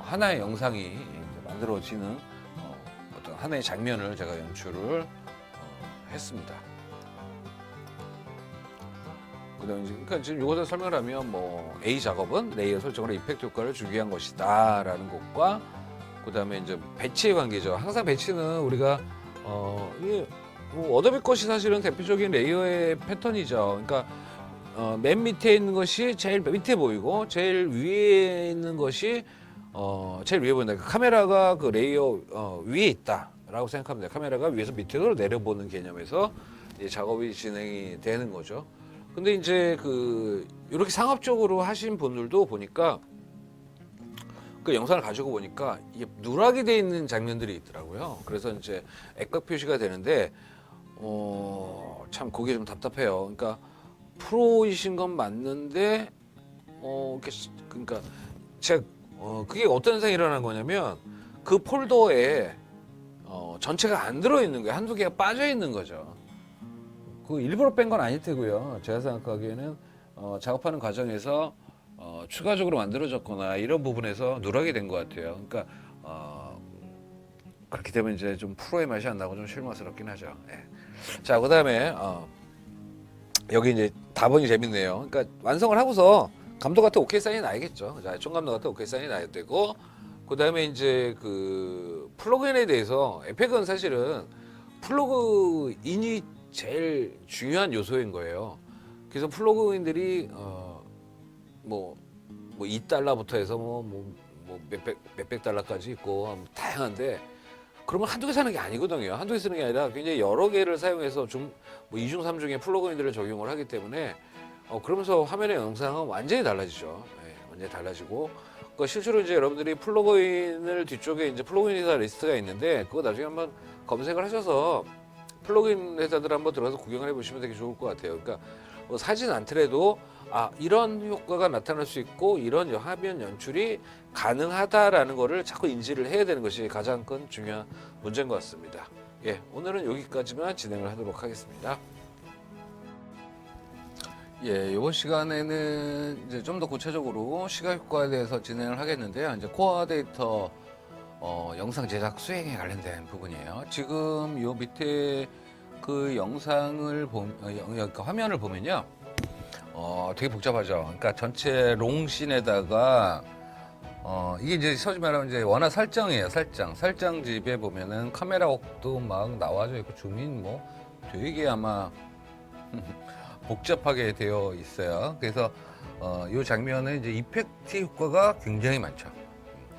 하나의 영상이 이제 만들어지는 어떤 하나의 장면을 제가 연출을 했습니다. 그다음에 그러니까 지금 이것을 설명을 하면 뭐 A 작업은 레이어 설정으로 이펙트 효과를 주기 위한 것이다라는 것과 그다음에 이제 배치의 관계죠. 항상 배치는 우리가 이게 뭐 어도비 것이 사실은 대표적인 레이어의 패턴이죠. 그러니까 맨 밑에 있는 것이 제일 밑에 보이고 제일 위에 있는 것이 제일 위에 보인다. 그러니까 카메라가 그 레이어 위에 있다라고 생각하면 돼요. 카메라가 위에서 밑으로 내려보는 개념에서 이 작업이 진행이 되는 거죠. 근데 이제 그 이렇게 상업적으로 하신 분들도 보니까 그 영상을 가지고 보니까 이게 누락이 돼 있는 장면들이 있더라고요. 그래서 이제 액박 표시가 되는데 참 그게 좀 답답해요. 그러니까 프로이신 건 맞는데 그러니까 제가 그게 어떤 현상이 일어나는 거냐면 그 폴더에 전체가 안 들어 있는 거예요. 한두 개가 빠져 있는 거죠. 그 일부러 뺀 건 아닐 테고요. 제가 생각하기에는 작업하는 과정에서 추가적으로 만들어졌거나 이런 부분에서 누락이 된 것 같아요. 그러니까 그렇기 때문에 이제 좀 프로의 맛이 안 나고 좀 실망스럽긴 하죠. 예. 자, 그다음에 여기 이제 답변이 재밌네요. 그러니까 완성을 하고서 감독한테 오케이 사인이 나야겠죠. 자, 총감독한테 오케이 사인이 나야 되고 그다음에 이제 그 플러그인에 대해서 에펙은 사실은 플러그인이 제일 중요한 요소인 거예요. 그래서 플러그인들이 뭐 $2부터 해서 몇백 달러까지 있고 다양한데 그러면 한두 개 사는 게 아니거든요. 한두 개 쓰는 게 아니라 굉장히 여러 개를 사용해서 좀 뭐 2중, 3중의 플러그인들을 적용을 하기 때문에 그러면서 화면의 영상은 완전히 달라지죠. 네, 완전히 달라지고 그러니까 실제로 이제 여러분들이 플러그인을 뒤쪽에 이제 플러그인 회사 리스트가 있는데 그거 나중에 한번 검색을 하셔서 플러그인 회사들 한번 들어가서 구경을 해보시면 되게 좋을 것 같아요. 그러니까 사진 않더라도 이런 효과가 나타날 수 있고 이런 화면 연출이 가능하다라는 거를 자꾸 인지를 해야 되는 것이 가장 큰 중요한 문제인 것 같습니다. 예, 오늘은 여기까지만 진행을 하도록 하겠습니다. 예, 이번 시간에는 이제 좀 더 구체적으로 시각 효과에 대해서 진행을 하겠는데요. 이제 코어 데이터 영상 제작 수행에 관련된 부분이에요. 지금 요 밑에 그 영상을 그러니까 화면을 보면요. 되게 복잡하죠. 그러니까 전체 롱씬에다가 이게 이제 서지 말하면 이제 원화 설정이에요. 설정집에 보면은 카메라웍도 막 나와져 있고 줌인 뭐 되게 아마 복잡하게 되어 있어요. 그래서 이 장면은 이제 이펙트 효과가 굉장히 많죠.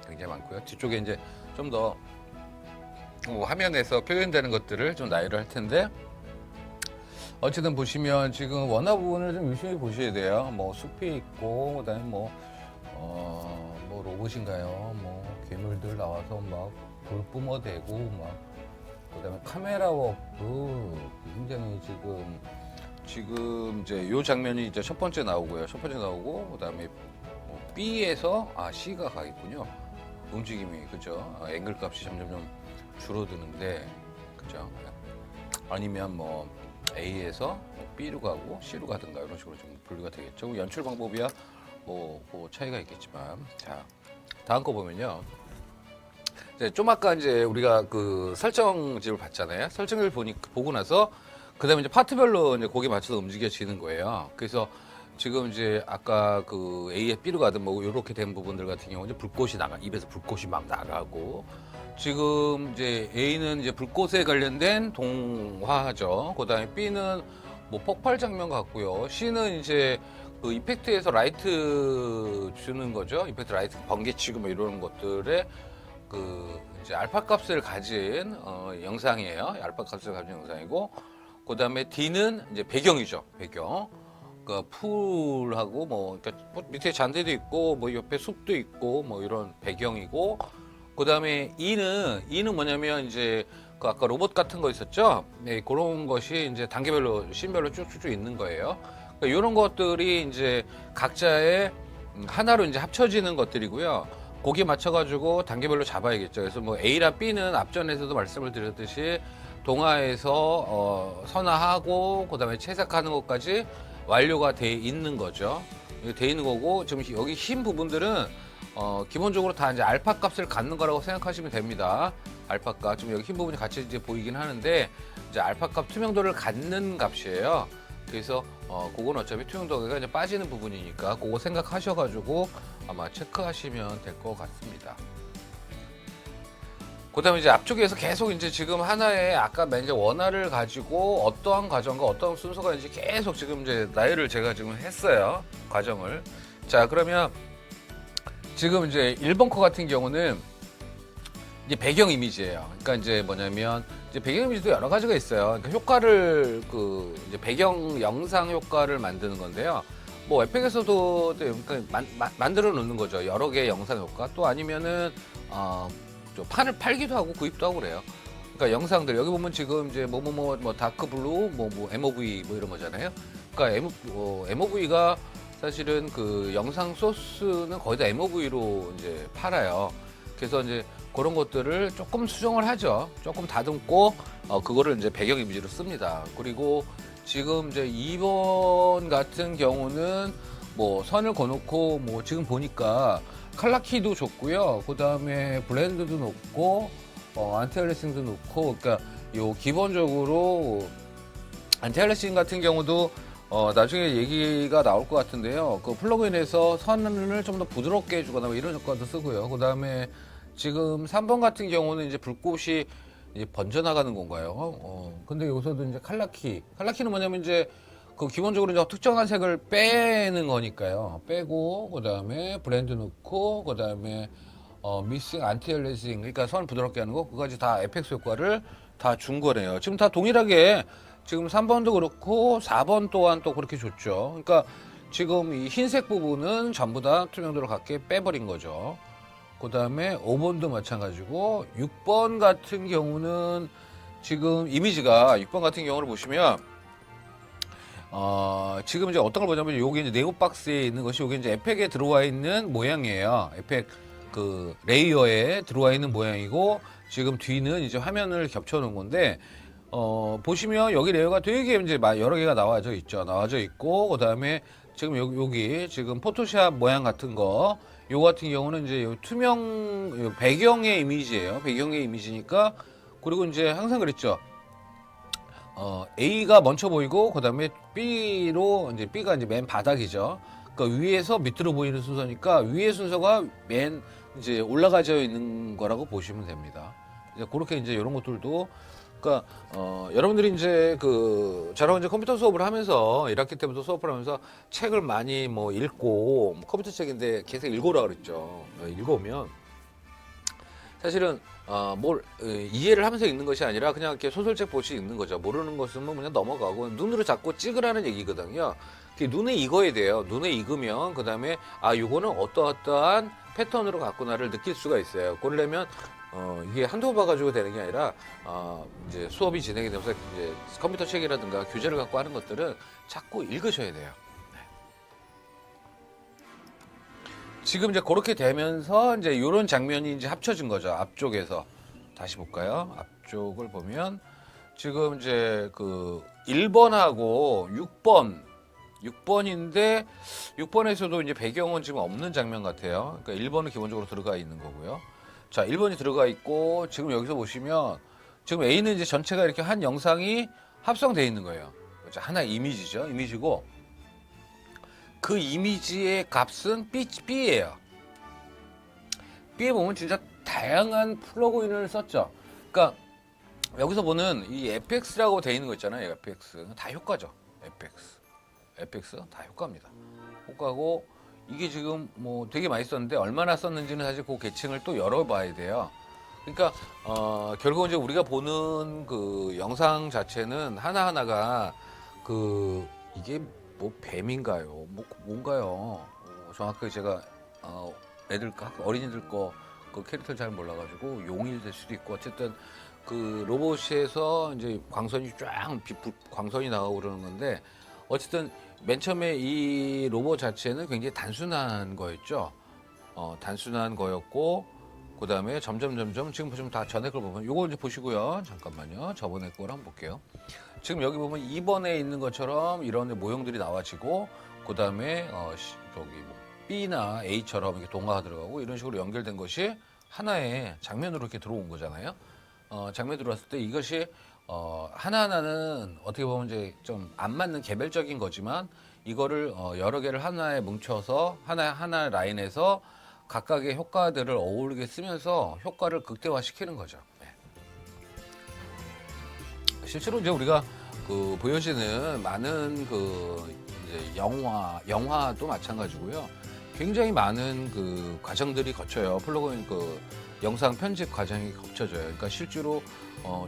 굉장히 많고요. 뒤쪽에 이제 좀 더 화면에서 표현되는 것들을 좀 나열을 할 텐데 어쨌든 보시면 지금 원화 부분을 좀 유심히 보셔야 돼요. 뭐 숲이 있고 그다음에 뭐 로봇인가요? 뭐 괴물들 나와서 막 불 뿜어대고 막 그다음에 카메라 웍도 굉장히 지금 이제 요 장면이 이제 첫 번째 나오고요. 첫 번째 나오고 그다음에 B에서 C가 가겠군요. 움직임이 그죠? 앵글 값이 점점 줄어드는데 그죠? 아니면 뭐 A에서 B로 가고 C로 가든가 이런 식으로 좀 분류가 되겠죠. 연출 방법이야 뭐 차이가 있겠지만. 자, 다음 거 보면요. 좀 아까 이제 우리가 그 설정집을 봤잖아요. 설정을 보고 나서 그다음에 이제 파트별로 이제 거기에 맞춰서 움직여지는 거예요. 그래서 지금 이제 아까 그 A에 B로 가든 뭐 이렇게 된 부분들 같은 경우는 불꽃이 입에서 불꽃이 막 나가고, 지금 이제 A는 이제 불꽃에 관련된 동화죠. 그다음에 B는 뭐 폭발 장면 같고요. C는 이제 그 이펙트에서 라이트 주는 거죠. 이펙트 라이트 번개치고 뭐 이런 것들에 그 이제 알파 값을 가진 영상이에요. 알파 값을 가진 영상이고, 그다음에 D는 이제 배경이죠. 배경. 그 풀하고 뭐 그러니까 밑에 잔디도 있고 뭐 옆에 숲도 있고 뭐 이런 배경이고, 그다음에 E는 뭐냐면 이제 그 아까 로봇 같은 거 있었죠. 네, 그런 것이 이제 단계별로 씬별로 쭉쭉쭉 있는 거예요. 그러니까 이런 것들이 이제 각자의 하나로 이제 합쳐지는 것들이고요. 거기에 맞춰가지고 단계별로 잡아야겠죠. 그래서 뭐 A랑 B는 앞전에서도 말씀을 드렸듯이 동화에서 선화하고 그다음에 채색하는 것까지 완료가 돼 있는 거죠. 돼 있는 거고, 지금 여기 흰 부분들은 기본적으로 다 이제 알파 값을 갖는 거라고 생각하시면 됩니다. 알파 값. 지금 여기 흰 부분이 같이 이제 보이긴 하는데 이제 알파 값 투명도를 갖는 값이에요. 그래서 그건 어차피 투명도가 이제 빠지는 부분이니까 그거 생각하셔가지고 아마 체크하시면 될 것 같습니다. 그다음에 이제 앞쪽에서 계속 이제 지금 하나의 아까 이제 원화를 가지고 어떠한 과정과 어떠한 순서가 이제 계속 지금 이제 나열을 제가 지금 했어요. 과정을. 자, 그러면 지금 이제 1번 거 같은 경우는 이제 배경 이미지예요. 그러니까 이제 뭐냐면 이제 배경 이미지도 여러 가지가 있어요. 그러니까 효과를 이제 배경 영상 효과를 만드는 건데요. 뭐 웹팩에서도 그러니까 만들어 놓는 거죠. 여러 개의 영상 효과. 또 아니면은 판을 팔기도 하고 구입도 하고 그래요. 그러니까 영상들 여기 보면 지금 이제 뭐 다크 블루 뭐 MOV 뭐 이런 거잖아요. 그러니까 MOV가 사실은 그 영상 소스는 거의 다 MOV로 이제 팔아요. 그래서 이제 그런 것들을 조금 수정을 하죠. 조금 다듬고 그거를 이제 배경 이미지로 씁니다. 그리고 지금 이제 2번 같은 경우는 뭐 선을 거놓고 뭐 지금 보니까 칼라키도 줬고요. 그 다음에 블렌드도 넣고 안티알레싱도 넣고, 그러니까 요 기본적으로 안티알레싱 같은 경우도 나중에 얘기가 나올 것 같은데요. 그 플러그인에서 선을 좀 더 부드럽게 해주거나 뭐 이런 효과도 쓰고요. 그 다음에 지금 3번 같은 경우는 이제 불꽃이 이제 번져나가는 건가요? 근데 여기서도 이제 칼라키는 뭐냐면 이제 그 기본적으로 이제 특정한 색을 빼는 거니까요. 빼고 그다음에 브랜드 넣고 그다음에 미싱 안티엘레싱, 그러니까 선 부드럽게 하는 거, 그거까지 다 에펙스 효과를 다 준 거네요. 지금 다 동일하게 지금 3번도 그렇고 4번 또한 또 그렇게 줬죠. 그러니까 지금 이 흰색 부분은 전부 다 투명도를 갖게 빼버린 거죠. 그다음에 5번도 마찬가지고 6번 같은 경우는 지금 이미지가 6번 같은 경우를 보시면 지금 이제 어떤 걸 보냐면 요게 이제 네오 박스에 있는 것이 요게 이제 에펙에 들어와 있는 모양이에요. 에펙 그 레이어에 들어와 있는 모양이고, 지금 뒤는 이제 화면을 겹쳐 놓은 건데 보시면 여기 레이어가 되게 이제 여러 개가 나와져 있고, 그다음에 지금 여기 지금 포토샵 모양 같은 거, 요 같은 경우는 이제 요 투명 배경의 이미지예요. 배경의 이미지니까. 그리고 이제 항상 그랬죠. A가 먼저 보이고 그다음에 B로 이제 B가 이제 맨 바닥이죠. 그러니까 위에서 밑으로 보이는 순서니까 위의 순서가 맨 이제 올라가져 있는 거라고 보시면 됩니다. 이제 그렇게 이제 이런 것들도, 그러니까 여러분들이 이제 저랑 이제 컴퓨터 수업을 하면서 1학기 때부터 수업을 하면서 책을 많이 뭐 읽고, 컴퓨터 책인데 계속 읽어라 그랬죠. 읽어오면 사실은 뭘 이해를 하면서 읽는 것이 아니라 그냥 이렇게 소설책 보시 읽는 거죠. 모르는 것은 뭐 그냥 넘어가고 눈으로 자꾸 찍으라는 얘기거든요. 눈에 익어야 돼요. 눈에 익으면 그다음에 요거는 어떠한 패턴으로 갔구나를 느낄 수가 있어요. 그러려면 이게 한두 번 봐가지고 되는 게 아니라 이제 수업이 진행이 되면서 이제 컴퓨터 책이라든가 교재를 갖고 하는 것들은 자꾸 읽으셔야 돼요. 지금 이제 그렇게 되면서 이제 이런 장면이 이제 합쳐진 거죠. 앞쪽에서 다시 볼까요? 앞쪽을 보면 지금 이제 그 1번하고 6번인데 6번에서도 이제 배경은 지금 없는 장면 같아요. 그러니까 1번은 기본적으로 들어가 있는 거고요. 자, 1번이 들어가 있고 지금 여기서 보시면 지금 A는 이제 전체가 이렇게 한 영상이 합성되어 있는 거예요. 자, 하나의 이미지죠. 이미지고 그 이미지의 값은 B예요. B에 보면 진짜 다양한 플러그인을 썼죠. 그러니까 여기서 보는 이 FX라고 되어 있는 거 있잖아요. FX 다 효과죠. FX 다 효과입니다. 효과고 이게 지금 뭐 되게 많이 썼는데 얼마나 썼는지는 사실 그 계층을 또 열어봐야 돼요. 그러니까 결국 이제 우리가 보는 그 영상 자체는 하나하나가 그 이게 뭐 뱀인가요? 뭐 뭔가요? 정확하게 제가 애들 어린이들 거 그 캐릭터를 잘 몰라가지고 용일 될 수도 있고 어쨌든 그 로봇에서 이제 광선이 쫙 광선이 나가고 그러는 건데 어쨌든 맨 처음에 이 로봇 자체는 굉장히 단순한 거였죠. 단순한 거였고 그 다음에 점점 지금 보시면 다 전에 걸 보면 요거 이제 보시고요. 잠깐만요. 저번에 걸 한번 볼게요. 지금 여기 보면 2번에 있는 것처럼 이런 모형들이 나와지고 그 다음에 저기 뭐 B나 A처럼 이렇게 동화가 들어가고 이런 식으로 연결된 것이 하나의 장면으로 이렇게 들어온 거잖아요. 장면에 들어왔을 때 이것이 하나하나는 어떻게 보면 이제 좀 안 맞는 개별적인 거지만 이거를 여러 개를 하나에 뭉쳐서 하나 라인에서 각각의 효과들을 어우르게 쓰면서 효과를 극대화시키는 거죠. 네. 실제로 이제 우리가 그 보여지는 많은 그 이제 영화도 마찬가지고요. 굉장히 많은 그 과정들이 거쳐요. 플러그인 그 영상 편집 과정이 거쳐져요. 그러니까 실제로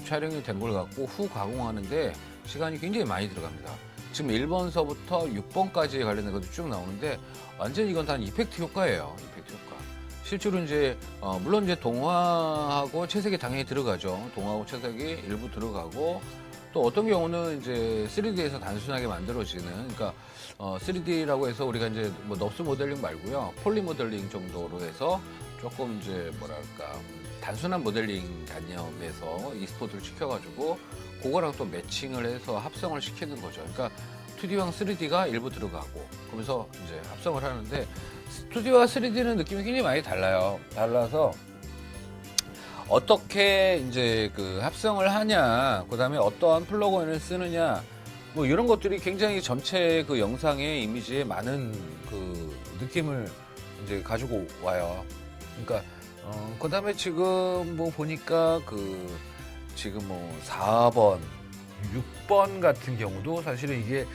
촬영이 된 걸 갖고 후 가공하는데 시간이 굉장히 많이 들어갑니다. 지금 1번서부터 6번까지 관련된 것도 쭉 나오는데 완전 이건 다 이펙트 효과예요. 이펙트 효과. 실제로 이제 물론 이제 동화하고 채색이 당연히 들어가죠. 동화하고 채색이 일부 들어가고 또 어떤 경우는 이제 3D에서 단순하게 만들어지는 그러니까 3D라고 해서 우리가 이제 뭐 넙스 모델링 말고요. 폴리 모델링 정도로 해서 조금 이제 뭐랄까 단순한 모델링 개념에서 e스포츠를 시켜가지고 그거랑 또 매칭을 해서 합성을 시키는 거죠. 그러니까 2D랑 3D가 일부 들어가고 그러면서 이제 합성을 하는데 2D와 3D는 느낌이 굉장히 많이 달라요. 달라서 어떻게 이제 그 합성을 하냐, 그 다음에 어떠한 플러그인을 쓰느냐, 뭐 이런 것들이 굉장히 전체 그 영상의 이미지에 많은 그 느낌을 이제 가지고 와요. 그러니까 그 다음에 지금 뭐 보니까 그 지금 뭐 4번, 6번 같은 경우도 사실은 이게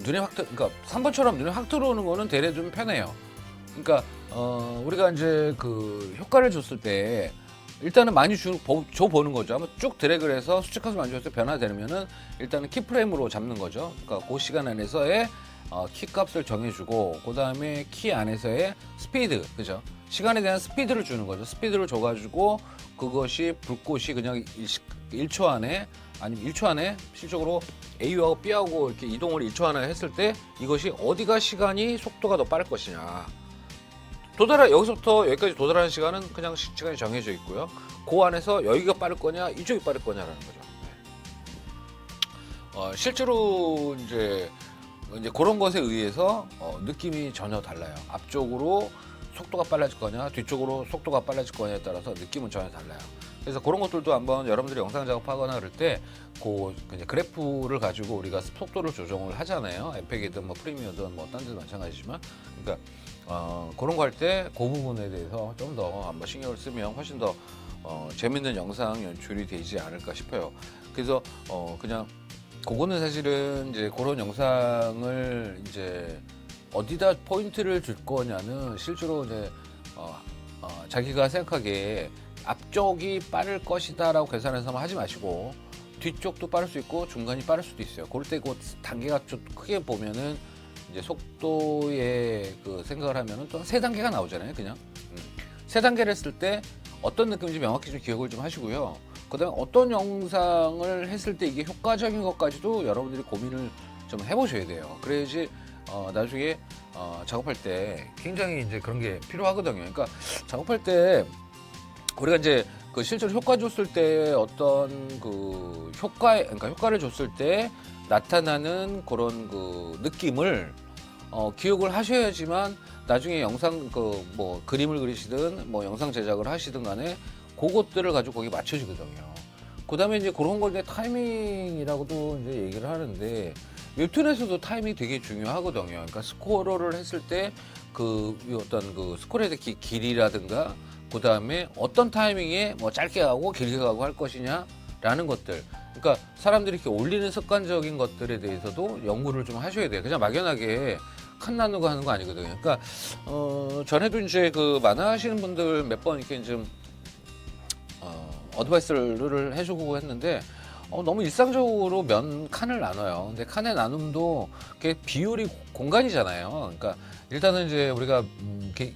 눈에 확 그러니까 3번처럼 눈에 확 들어오는 거는 대략 좀 편해요. 그러니까 우리가 이제 그 효과를 줬을 때 일단은 많이 줘보는 거죠. 한번 쭉 드래그를 해서 수직값을 많이 줬을 때 변화되면은 일단은 키프레임으로 잡는 거죠. 그러니까 그 시간 안에서의 키 값을 정해주고 그 다음에 키 안에서의 스피드, 그죠? 시간에 대한 스피드를 주는 거죠. 스피드를 줘가지고 그것이 불꽃이 그냥 1초 안에 아니면 1초 안에 실적으로 A하고 B하고 이렇게 이동을 1초 안에 했을 때 이것이 어디가 시간이 속도가 더 빠를 것이냐. 여기서부터 여기까지 도달하는 시간은 그냥 시간이 정해져 있고요. 그 안에서 여기가 빠를 거냐, 이쪽이 빠를 거냐라는 거죠. 실제로 이제 그런 것에 의해서 느낌이 전혀 달라요. 앞쪽으로 속도가 빨라질 거냐, 뒤쪽으로 속도가 빨라질 거냐에 따라서 느낌은 전혀 달라요. 그래서 그런 것들도 한번 여러분들이 영상 작업하거나 그럴 때 이제 그래프를 가지고 우리가 속도를 조정을 하잖아요. 엠팩이든 뭐 프리미어든 뭐 딴 데도 마찬가지지만, 그러니까 그런 거 할 때 그 부분에 대해서 좀 더 한번 신경을 쓰면 훨씬 더 재밌는 영상 연출이 되지 않을까 싶어요. 그래서 그냥 그거는 사실은 이제 그런 영상을 이제 어디다 포인트를 줄 거냐는 실제로 이제 자기가 생각하기에 앞쪽이 빠를 것이다라고 계산해서만 하지 마시고 뒤쪽도 빠를 수 있고 중간이 빠를 수도 있어요. 그럴 때 그 단계가 좀 크게 보면은 이제 속도의 그 생각을 하면은 또 세 단계가 나오잖아요. 그냥 세 단계를 했을 때 어떤 느낌인지 명확히 좀 기억을 좀 하시고요. 그다음에 어떤 영상을 했을 때 이게 효과적인 것까지도 여러분들이 고민을 좀 해보셔야 돼요. 그래야지 나중에 작업할 때 굉장히 이제 그런 게 필요하거든요. 그러니까 작업할 때 우리가 이제 그 실제로 효과 줬을 때 어떤 그 그러니까 효과를 줬을 때 나타나는 그런 그 느낌을 기억을 하셔야지만 나중에 영상 그 뭐 그림을 그리시든 뭐 영상 제작을 하시든 간에 그것들을 가지고 거기 맞춰지거든요. 그다음에 이제 그런 걸 이제 타이밍이라고도 이제 얘기를 하는데 웹툰에서도 타이밍이 되게 중요하거든요. 그러니까 스크롤을 했을 때 그 어떤 그 스크롤의 길이라든가 그다음에 어떤 타이밍에 뭐 짧게 가고 길게 가고 할 것이냐라는 것들. 그러니까 사람들이 이렇게 올리는 습관적인 것들에 대해서도 연구를 좀 하셔야 돼요. 그냥 막연하게 칸 나누고 하는 거 아니거든요. 그러니까 전에도 이제 그 만화 하시는 분들 몇 번 이렇게 좀 어드바이스를 해주고 했는데 너무 일상적으로 칸을 나눠요. 근데 칸의 나눔도 그게 비율이 공간이잖아요. 그러니까 일단은 이제 우리가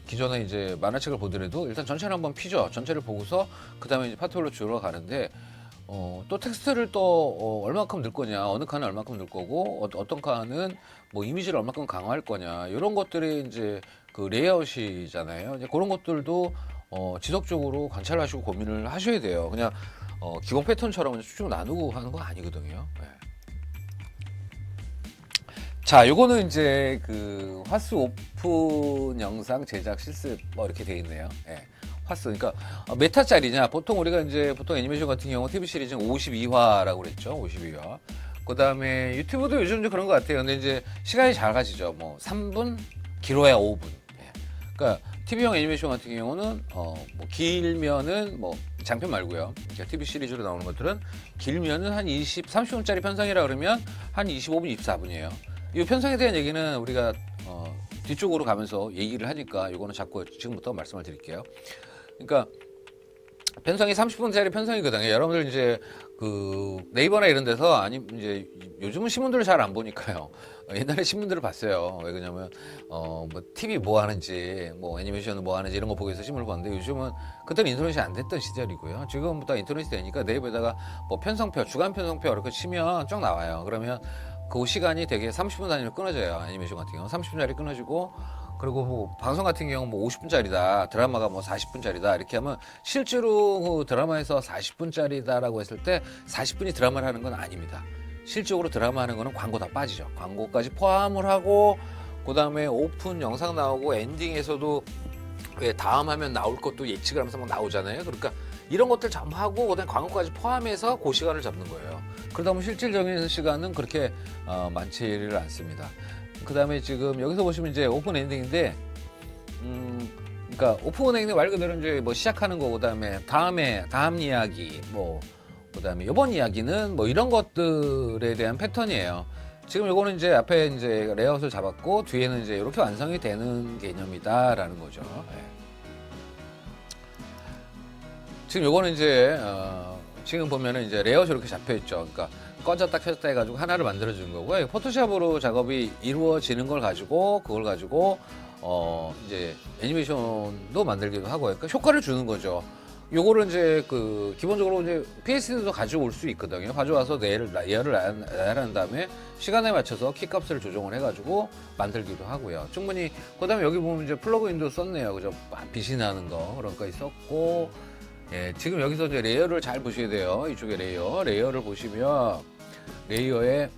기존에 이제 만화책을 보더라도 일단 전체를 한번 피죠. 전체를 보고서 그 다음에 이제 파트별로 줄어 가는데 또 텍스트를 또 얼마큼 넣을 거냐, 어느 칸은 얼마큼 넣을 거고 어떤 칸은 뭐 이미지를 얼마큼 강화할 거냐 이런 것들이 이제 그 레이아웃이잖아요. 이제 그런 것들도 지속적으로 관찰하시고 고민을 하셔야 돼요. 그냥 기본 패턴처럼 쭉 나누고 하는 거 아니거든요. 네. 자, 요거는 이제 그 화수 오픈 영상 제작 실습 뭐 이렇게 돼 있네요. 네. 화수, 그러니까 몇 화짜리냐? 보통 우리가 이제 보통 애니메이션 같은 경우 TV 시리즈는 52화라고 그랬죠. 52화. 그 다음에 유튜브도 요즘 좀 그런 것 같아요. 근데 이제 시간이 잘 가시죠. 뭐 3분, 길어야 5분. 예. 그러니까 TV용 애니메이션 같은 경우는 뭐 길면은 뭐 장편 말고요. 그러니까 TV 시리즈로 나오는 것들은 길면은 한 30분짜리 편성이라 그러면 한 25분, 24분이에요. 이 편성에 대한 얘기는 우리가 뒤쪽으로 가면서 얘기를 하니까 이거는 자꾸 지금부터 말씀을 드릴게요. 그러니까 편성이 30분짜리 편성이거든요. 여러분들 이제 그 네이버나 이런 데서 아니 이제 요즘은 신문들을 잘 안 보니까요. 옛날에 신문들을 봤어요. 왜 그러냐면 뭐 TV 뭐 하는지 뭐 애니메이션 뭐 하는지 이런 거 보기 위해서 신문을 봤는데 요즘은 그때는 인터넷이 안 됐던 시절이고요. 지금부터 인터넷이 되니까 네이버에다가 뭐 편성표, 주간 편성표 이렇게 치면 쭉 나와요. 그러면 그 시간이 되게 30분 단위로 끊어져요. 애니메이션 같은 경우 30분짜리 끊어지고 그리고 뭐 방송 같은 경우 뭐 50분짜리다 드라마가 뭐 40분짜리다 이렇게 하면 실제로 그 드라마에서 40분짜리다라고 했을 때 40분이 드라마를 하는 건 아닙니다. 실적으로 드라마 하는 거는 광고 다 빠지죠. 광고까지 포함을 하고 그 다음에 오픈 영상 나오고 엔딩에서도 왜 다음 하면 나올 것도 예측을 하면서 막 나오잖아요. 그러니까 이런 것들 전부 하고 그다음에 광고까지 포함해서 그 시간을 잡는 거예요. 그러다 보면 실질적인 시간은 그렇게 많지를 않습니다. 그 다음에 지금 여기서 보시면 이제 오픈 엔딩인데, 그러니까 오픈 엔딩 말 그대로 이제 뭐 시작하는 거, 그 다음에 다음 이야기, 뭐, 그 다음에 이번 이야기는 뭐 이런 것들에 대한 패턴이에요. 지금 요거는 이제 앞에 이제 레이아웃을 잡았고, 뒤에는 이제 이렇게 완성이 되는 개념이다라는 거죠. 네. 지금 요거는 이제, 지금 보면은 이제 레이아웃이 이렇게 잡혀 있죠. 그러니까 꺼졌다 켜졌다 해가지고 하나를 만들어 주는 거고요. 포토샵으로 작업이 이루어지는 걸 가지고 그걸 가지고 이제 애니메이션도 만들기도 하고요. 그러니까 효과를 주는 거죠. 요거를 이제 그 기본적으로 이제 PSD도 가지고 올 수 있거든요. 가져와서 예열을 한 다음에 시간에 맞춰서 키값을 조정을 해가지고 만들기도 하고요. 충분히 그다음에 여기 보면 이제 플러그인도 썼네요. 그죠? 빛이 나는 거 그런 거 있었고. 예, 지금 여기서 이제 레이어를 잘 보셔야 돼요. 이쪽에 레이어를 보시면 레이어에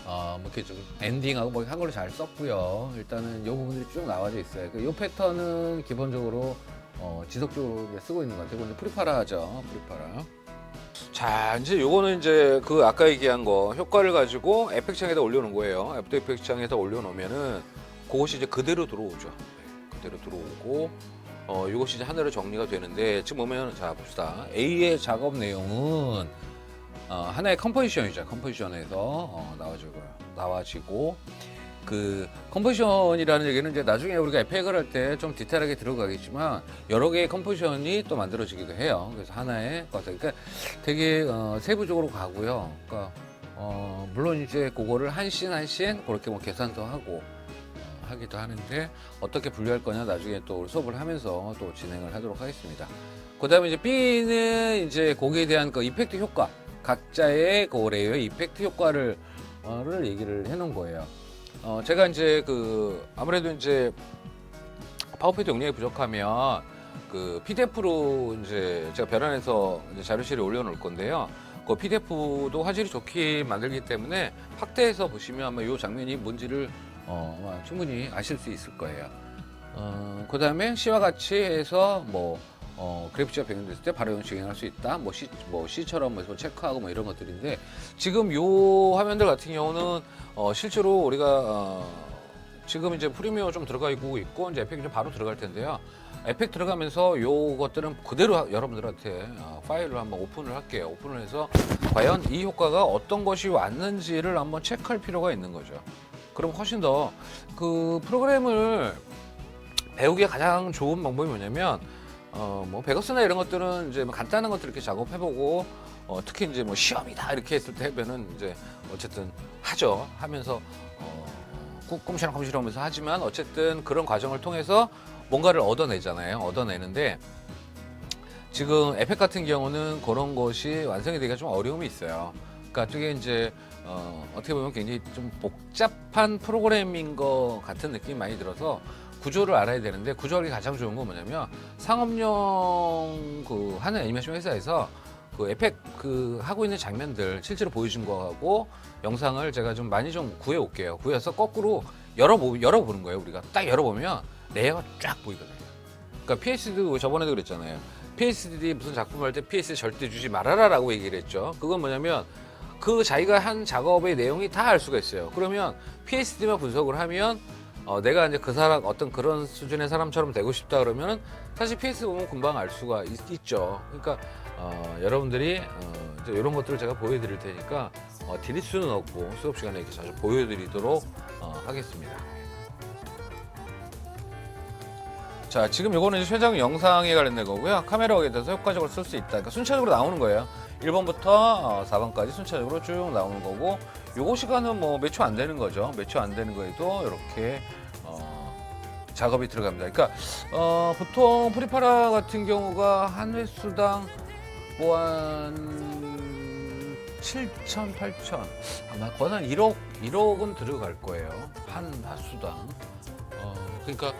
뭐 이렇게 좀 엔딩하고 뭐 한글로 잘 썼고요. 일단은 이 부분들이 쭉 나와져 있어요. 이 패턴은 기본적으로 지속적으로 쓰고 있는 것 같아요. 이제 프리파라죠. 프리파라. 자, 이제 요거는 이제 그 아까 얘기한 거 효과를 가지고 에펙트 창에다 올려놓은 거예요. 애프터 에펙트 창에다 올려놓으면은 그것이 이제 그대로 들어오죠. 그대로 들어오고. 이것이 이제 하나로 정리가 되는데 지금 보면 자 봅시다. A의 작업 내용은 하나의 컴포지션이죠. 컴포지션에서 나와지고 그 컴포지션이라는 얘기는 이제 나중에 우리가 에펙을 할 때 좀 디테일하게 들어가겠지만 여러 개의 컴포지션이 또 만들어지기도 해요. 그래서 하나의 것 그러니까 되게 세부적으로 가고요. 그러니까 물론 이제 그거를 한 씬 한 씬 그렇게 뭐 계산도 하고. 하기도 하는데 어떻게 분류할 거냐 나중에 또 수업을 하면서 또 진행을 하도록 하겠습니다. 그 다음에 이제 B는 이제 거기에 대한 그 이펙트 효과 각자의 그 레이어의 이펙트 효과를 얘기를 해놓은 거예요. 제가 이제 그 아무래도 이제 파워포인트 용량이 부족하면 그 PDF로 이제 제가 변환해서 이제 자료실에 올려놓을 건데요. 그 PDF도 화질이 좋게 만들기 때문에 확대해서 보시면 아마 이 장면이 뭔지를 아마 충분히 아실 수 있을 거예요. 그 다음에 C와 같이 해서 뭐 그래픽지가 변경됐을 때 바로 진행할 수 있다. C처럼 뭐 체크하고 뭐 이런 것들인데 지금 요 화면들 같은 경우는 실제로 우리가 지금 이제 프리미어 좀 들어가 있고 이제 에펙이 좀 바로 들어갈 텐데요. 에펙 들어가면서 요것들은 그대로 여러분들한테 파일을 한번 오픈을 할게요. 오픈을 해서 과연 이 효과가 어떤 것이 왔는지를 한번 체크할 필요가 있는 거죠. 그럼 훨씬 더 그 프로그램을 배우기에 가장 좋은 방법이 뭐냐면 뭐 베거스나 이런 것들은 이제 뭐 간단한 것들 이렇게 작업해보고 특히 이제 뭐 시험이다 이렇게 했을 때 하면은 이제 어쨌든 하죠. 하면서 꿈시렁 하면서 하지만 어쨌든 그런 과정을 통해서 뭔가를 얻어내잖아요. 얻어내는데 지금 에펙 같은 경우는 그런 것이 완성이 되기가 좀 어려움이 있어요. 그러니까 그게 이제 어떻게 보면 굉장히 좀 복잡한 프로그램인 것 같은 느낌이 많이 들어서 구조를 알아야 되는데 구조하기 가장 좋은 건 뭐냐면 상업용 그 하는 애니메이션 회사에서 그 에펙 그 하고 있는 장면들 실제로 보여준 거하고 영상을 제가 좀 많이 좀 구해 올게요. 구해서 거꾸로 열어보는 거예요. 우리가 딱 열어보면 레이어가 쫙 보이거든요. 그러니까 PS도 저번에도 그랬잖아요. PSD 무슨 작품 할 때 PSD 절대 주지 말아라라고 얘기를 했죠. 그건 뭐냐면 그 자기가 한 작업의 내용이 다 알 수가 있어요. 그러면 PSD만 분석을 하면 내가 이제 그 사람 어떤 그런 수준의 사람처럼 되고 싶다 그러면 사실 PS 보면 금방 알 수가 있죠. 그러니까 여러분들이 이제 이런 것들을 제가 보여드릴 테니까 드릴 수는 없고 수업 시간에 이렇게 자주 보여드리도록 하겠습니다. 자, 지금 요거는 이제 최종 영상에 관련된 거고요. 카메라에 대해서 효과적으로 쓸 수 있다. 그러니까 순차적으로 나오는 거예요. 1번부터 4번까지 순차적으로 쭉 나오는 거고 요거 시간은 뭐 몇 초 안 되는 거죠. 몇 초 안 되는 거에도 이렇게 작업이 들어갑니다. 그러니까 보통 프리파라 같은 경우가 한 횟수당 뭐 한 7천, 8천 아마 거의 한 1억은 들어갈 거예요. 한 횟수당. 그러니까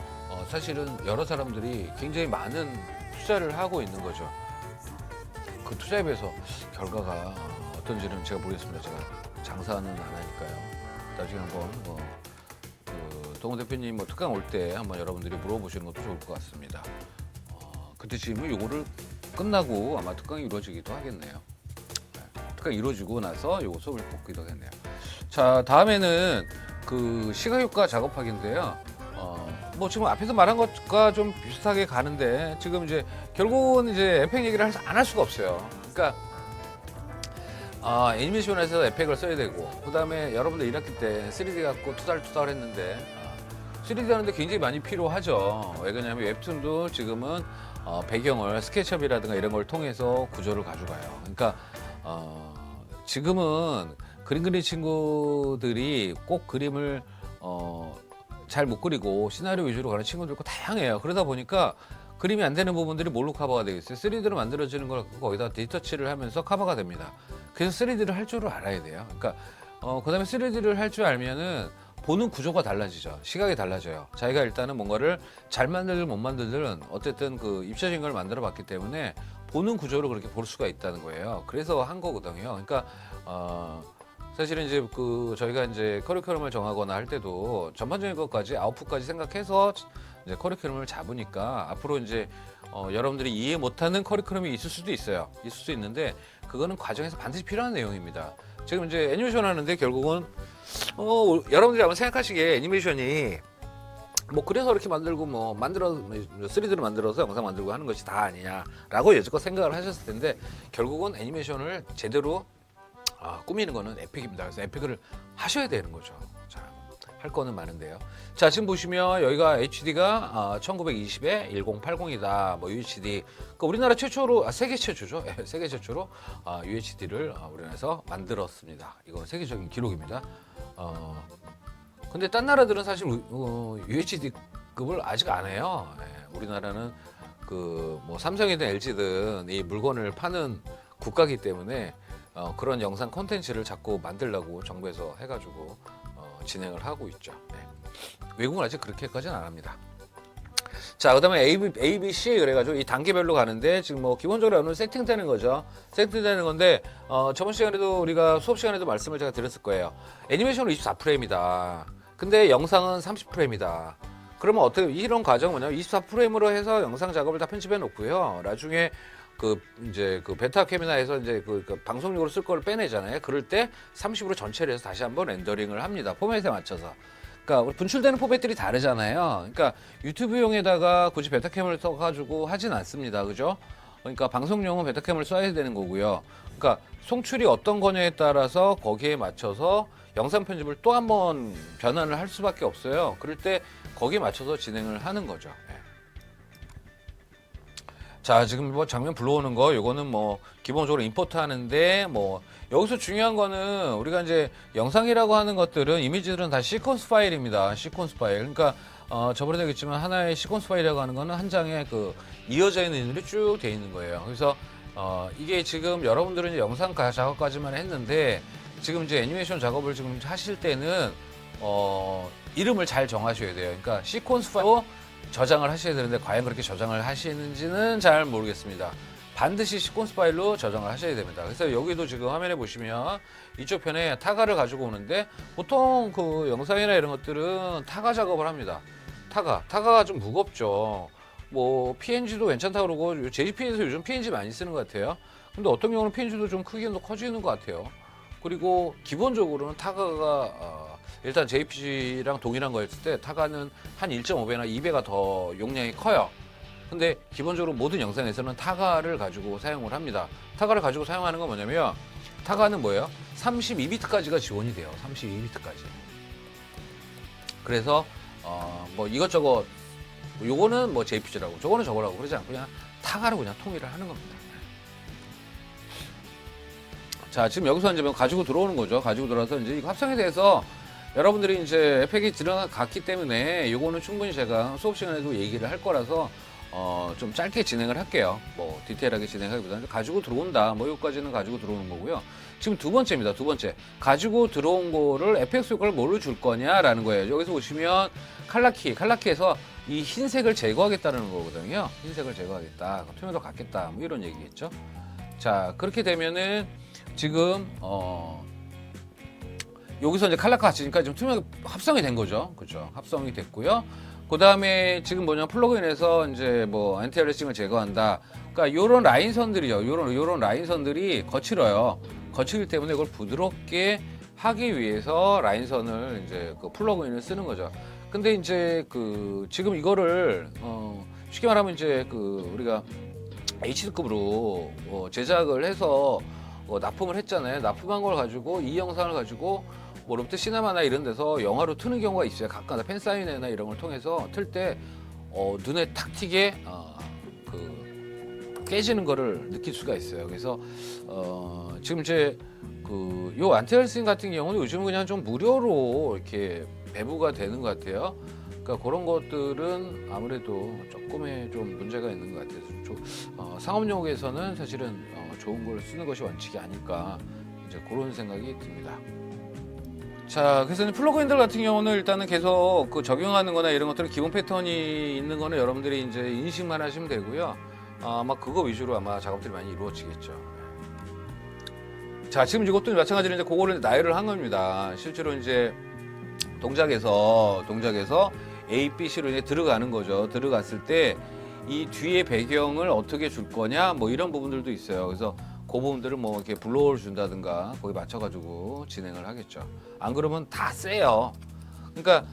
사실은 여러 사람들이 굉장히 많은 투자를 하고 있는 거죠. 그 투자에 비해서 결과가 어떤지는 제가 모르겠습니다. 제가 장사는 안 하니까요. 나중에 한번 그 동훈 대표님 뭐 특강 올 때 한번 여러분들이 물어보시는 것도 좋을 것 같습니다. 그때 지금 요거를 끝나고 아마 특강이 이루어지기도 하겠네요. 특강이 이루어지고 나서 요거 수업을 뽑기도 하겠네요. 자, 다음에는 그 시각효과 작업하기인데요. 뭐 지금 앞에서 말한 것과 좀 비슷하게 가는데 지금 이제 결국은 이제 에펙 얘기를 안 할 수가 없어요. 그러니까 애니메이션에서 에펙을 써야 되고 그 다음에 여러분들 1학기 때 3D 갖고 투덜투덜 했는데 3D 하는데 굉장히 많이 필요하죠. 왜 그러냐면 웹툰도 지금은 배경을 스케치업이라든가 이런 걸 통해서 구조를 가져가요. 그러니까 지금은 그림 그리는 친구들이 꼭 그림을 잘 못 그리고 시나리오 위주로 가는 친구들 있고 다양해요. 그러다 보니까 그림이 안 되는 부분들이 뭘로 커버가 되겠어요? 3D로 만들어지는 걸 거기다 디터치를 하면서 커버가 됩니다. 그래서 3D를 할 줄을 알아야 돼요. 그러니까 그 다음에 3D를 할 줄 알면은 보는 구조가 달라지죠. 시각이 달라져요. 자기가 일단은 뭔가를 잘 만들든 못 만들든 어쨌든 그 입체적인 걸 만들어 봤기 때문에 보는 구조를 그렇게 볼 수가 있다는 거예요. 그래서 한 거거든요. 그러니까 사실은 이제 그 저희가 이제 커리큘럼을 정하거나 할 때도 전반적인 것까지 아웃풋까지 생각해서 이제 커리큘럼을 잡으니까 앞으로 이제 여러분들이 이해 못하는 커리큘럼이 있을 수도 있어요. 있을 수 있는데 그거는 과정에서 반드시 필요한 내용입니다. 지금 이제 애니메이션 하는데 결국은 여러분들이 아마 생각하시기에 애니메이션이 뭐 그래서 이렇게 만들고 뭐 3D로 만들어서 영상 만들고 하는 것이 다 아니냐라고 여지껏 생각을 하셨을 텐데 결국은 애니메이션을 제대로 꾸미는 거는 에픽입니다. 그래서 에픽을 하셔야 되는 거죠. 자, 할 거는 많은데요. 자, 지금 보시면 여기가 HD가 1920에 1080이다. 뭐 UHD. 그러니까 우리나라 최초로 세계 최초죠. 세계 최초로 UHD를 우리나라에서 만들었습니다. 이건 세계적인 기록입니다. 근데 딴 나라들은 사실 UHD급을 아직 안 해요. 우리나라는 그 뭐 삼성이든 LG든 이 물건을 파는 국가이기 때문에 그런 영상 콘텐츠를 자꾸 만들려고 정부에서 해가지고 진행을 하고 있죠. 네. 외국은 아직 그렇게까지는 안 합니다. 자, 그다음에 A, B, C 그래가지고 이 단계별로 가는데 지금 뭐 기본적으로 오늘 세팅되는 거죠. 세팅되는 건데 저번 시간에도 우리가 수업 시간에도 말씀을 제가 드렸을 거예요. 애니메이션은 24프레임이다. 근데 영상은 30프레임이다. 그러면 어떻게 이런 과정은 뭐냐면 24프레임으로 해서 영상 작업을 다 편집해 놓고요. 나중에 그 이제 그 베타캠이나 해서 이제 그 방송용으로 쓸 거를 빼내잖아요. 그럴 때 30으로 전체를 해서 다시 한번 렌더링을 합니다. 포맷에 맞춰서. 그러니까 분출되는 포맷들이 다르잖아요. 그러니까 유튜브용에다가 굳이 베타캠을 써가지고 하진 않습니다. 그죠? 그러니까 방송용은 베타캠을 써야 되는 거고요. 그러니까 송출이 어떤 거냐에 따라서 거기에 맞춰서 영상 편집을 또 한 번 변환을 할 수밖에 없어요. 그럴 때 거기에 맞춰서 진행을 하는 거죠. 예. 자, 지금 뭐 장면 불러오는 거, 요거는 뭐 기본적으로 임포트 하는데 뭐 여기서 중요한 거는 우리가 이제 영상이라고 하는 것들은 이미지들은 다 시퀀스 파일입니다. 시퀀스 파일. 그러니까 저번에도 얘기했지만 하나의 시퀀스 파일이라고 하는 거는 한 장에 그 이어져 있는 인물이 쭉 돼 있는 거예요. 그래서 이게 지금 여러분들은 이제 영상 작업까지만 했는데 지금 이제 애니메이션 작업을 지금 하실 때는 이름을 잘 정하셔야 돼요. 그러니까 시퀀스 파일로 저장을 하셔야 되는데 과연 그렇게 저장을 하시는지는 잘 모르겠습니다. 반드시 시퀀스 파일로 저장을 하셔야 됩니다. 그래서 여기도 지금 화면에 보시면 이쪽 편에 타가를 가지고 오는데 보통 그 영상이나 이런 것들은 타가 작업을 합니다. 타가가 좀 무겁죠. 뭐 PNG도 괜찮다고 그러고 JPEG에서 요즘 PNG 많이 쓰는 것 같아요. 근데 어떤 경우는 PNG도 좀 크기는 커지는 것 같아요. 그리고 기본적으로는 타가가 일단 JPG랑 동일한 거였을 때 타가는 한 1.5배나 2배가 더 용량이 커요. 근데 기본적으로 모든 영상에서는 타가를 가지고 사용을 합니다. 타가를 가지고 사용하는 건 뭐냐면 타가는 뭐예요? 32비트까지가 지원이 돼요. 32비트까지. 그래서 뭐 이것저것 요거는 뭐 JPG라고 저거는 저거라고 그러지 않고 그냥 타가로 그냥 통일을 하는 겁니다. 자, 지금 여기서 이제 가지고 들어오는 거죠. 가지고 들어와서 이제 이거 합성에 대해서 여러분들이 이제 에펙이 들어갔기 때문에 요거는 충분히 제가 수업 시간에도 얘기를 할 거라서 좀 짧게 진행을 할게요. 뭐 디테일하게 진행하기보다는 가지고 들어온다. 뭐 여기까지는 가지고 들어오는 거고요. 지금 두 번째입니다. 두 번째. 가지고 들어온 거를 FX 효과를 뭘로 줄 거냐라는 거예요. 여기서 보시면 칼라키에서 이 흰색을 제거하겠다는 거거든요. 흰색을 제거하겠다. 투명도 갖겠다. 뭐 이런 얘기겠죠. 자, 그렇게 되면은 지금 여기서 이제 칼라카 같이니까 지금 투명 합성이 된 거죠. 그렇죠. 합성이 됐고요. 그 다음에 지금 뭐냐 플러그인에서 이제 뭐 엔티 어리싱을 제거한다. 그러니까 요런 라인선들이요. 요런 라인선들이 거칠어요. 거칠기 때문에 이걸 부드럽게 하기 위해서 라인선을 이제 그 플러그인을 쓰는 거죠. 근데 이제 그 지금 이거를 쉽게 말하면 이제 그 우리가 HD급으로 제작을 해서 납품을 했잖아요. 납품한 걸 가지고 이 영상을 가지고 뭐 롯데 시네마나 이런 데서 영화로 트는 경우가 있어요. 가끔가다 팬사인회나 이런 걸 통해서 틀 때 눈에 탁 튀게 그 깨지는 거를 느낄 수가 있어요. 그래서 지금 이제 그 요 안티얼싱 같은 경우는 요즘은 그냥 좀 무료로 이렇게 배부가 되는 것 같아요. 그러니까 그런 것들은 아무래도 조금의 좀 문제가 있는 것 같아요. 상업용에서는 사실은 좋은 걸 쓰는 것이 원칙이 아닐까 이제 그런 생각이 듭니다. 자, 그래서 플러그인들 같은 경우는 일단은 계속 그 적용하는 거나 이런 것들은 기본 패턴이 있는 거는 여러분들이 이제 인식만 하시면 되고요. 아마 그거 위주로 아마 작업들이 많이 이루어지겠죠. 자, 지금 이것도 마찬가지로 이제 그거를 나열을 한 겁니다. 실제로 이제 동작에서 A, B, C로 이제 들어가는 거죠. 들어갔을 때 이 뒤에 배경을 어떻게 줄 거냐 뭐 이런 부분들도 있어요. 그래서 그 부분들을 뭐 이렇게 블로어를 준다든가 거기 맞춰가지고 진행을 하겠죠. 안 그러면 다 세요. 그러니까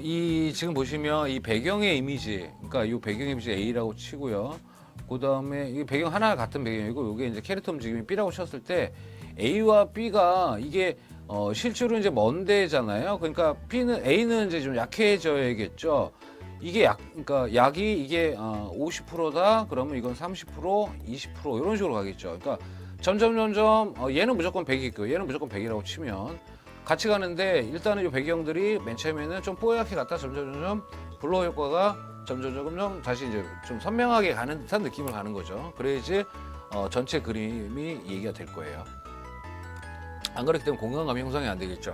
이 지금 보시면 이 배경의 이미지, 그러니까 이 배경 이미지 A라고 치고요. 그 다음에 이 배경 하나 같은 배경이고 이게 이제 캐릭터 움직임이 B라고 쳤을 때 A와 B가 이게 실제로 이제 먼 데잖아요. 그러니까 A는 이제 좀 약해져야겠죠. 이게 그러니까 약이 이게 50%다. 그러면 이건 30%, 20% 이런 식으로 가겠죠. 그러니까 점점 얘는 무조건 100이고 얘는 무조건 100이라고 치면 같이 가는데 일단은 이 배경들이 맨 처음에는 좀 뽀얗게 갔다 점점 블러 효과가 점점 다시 이제 좀 선명하게 가는 듯한 느낌을 가는 거죠. 그래야지 전체 그림이 얘기가 될 거예요. 안 그렇기 때문에 공간감이 형성이 안 되겠죠.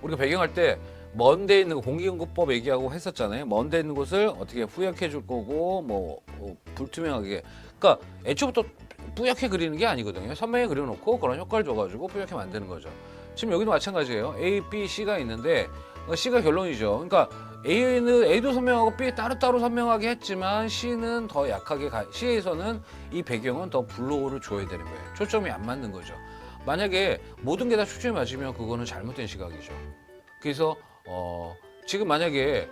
우리가 배경할 때 먼데 있는 거 공기응급법 얘기하고 했었잖아요. 먼데 있는 곳을 어떻게 뿌옇게 줄 거고 뭐 불투명하게. 그러니까 애초부터 뿌옇게 그리는 게 아니거든요. 선명히 그려놓고 그런 효과를 줘가지고 뿌옇게 만드는 거죠. 지금 여기도 마찬가지예요. A, B, C가 있는데 C가 결론이죠. 그러니까 A도 선명하고 B 따로따로 선명하게 했지만 C는 더 약하게 C에서는 이 배경은 더 블루를 줘야 되는 거예요. 초점이 안 맞는 거죠. 만약에 모든 게 다 초점이 맞으면 그거는 잘못된 시각이죠. 그래서 지금 만약에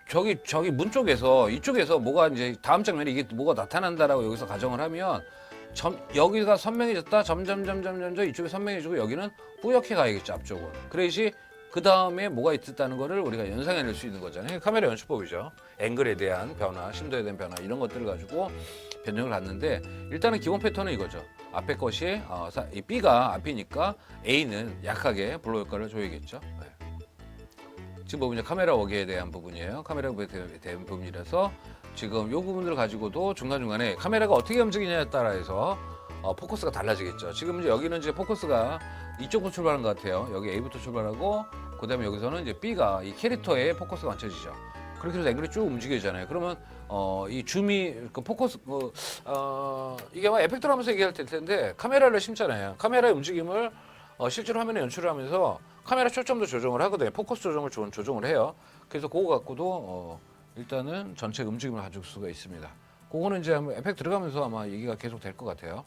저기 문 쪽에서 이쪽에서 뭐가 이제 다음 장면에 이게 뭐가 나타난다라고 여기서 가정을 하면 여기가 선명해졌다 점점점점점 이쪽이 선명해지고 여기는 뿌옇게 가야겠죠 앞쪽은. 그래야지 그 다음에 뭐가 있었다는 거를 우리가 연상해낼 수 있는 거잖아요. 카메라 연출법이죠. 앵글에 대한 변화, 심도에 대한 변화 이런 것들을 가지고 변형을 갖는데 일단은 기본 패턴은 이거죠. 앞에 것이 이 B가 앞이니까 A는 약하게 블루 효과를 줘야겠죠. 네. 지금 보면 이제 카메라 워크에 대한 부분이에요. 카메라 워크에 대한 부분이라서 지금 이 부분들을 가지고도 중간중간에 카메라가 어떻게 움직이냐에 따라서 포커스가 달라지겠죠. 지금 이제 여기는 이제 포커스가 이쪽부터 출발한 것 같아요. 여기 A부터 출발하고 그다음에 여기서는 이제 B가 이 캐릭터에 포커스가 맞춰지죠. 그렇게 해서 앵글이 쭉 움직이잖아요. 그러면 이 줌이 그 포커스 이게 아마 에펙트로 하면서 얘기할 텐데 카메라를 심잖아요. 카메라의 움직임을 실제로 화면에 연출을 하면서 카메라 초점도 조정을 하거든요. 포커스 조정을 조정을 해요. 그래서 그거 갖고도 일단은 전체 움직임을 가질 수가 있습니다. 그거는 이제 한번 에펙트 들어가면서 아마 얘기가 계속 될 것 같아요.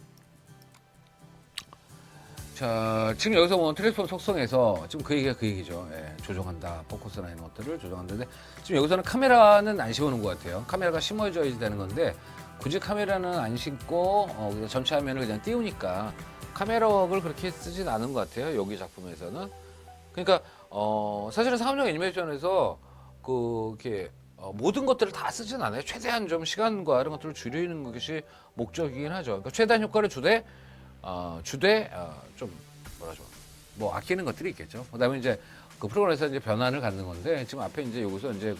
자, 지금 여기서 보면 트랜스폼 속성에서 지금 그 얘기죠. 예, 조정한다. 포커스나 이런 것들을 조정한다는데 지금 여기서는 카메라는 안 심어놓은 것 같아요. 카메라가 심어져야 되는 건데 굳이 카메라는 안 심고 그냥 전체 화면을 그냥 띄우니까 카메라 웍을 그렇게 쓰진 않은 것 같아요. 여기 작품에서는. 그러니까 사실은 상업용 애니메이션에서 이렇게 모든 것들을 다 쓰진 않아요. 최대한 좀 시간과 이런 것들을 줄이는 것이 목적이긴 하죠. 그러니까 최대한 효과를 주되 좀 뭐라죠? 뭐 아끼는 것들이 있겠죠. 그다음에 이제 그 프로그램에서 이제 변환을 갖는 건데 지금 앞에 이제 여기서 이제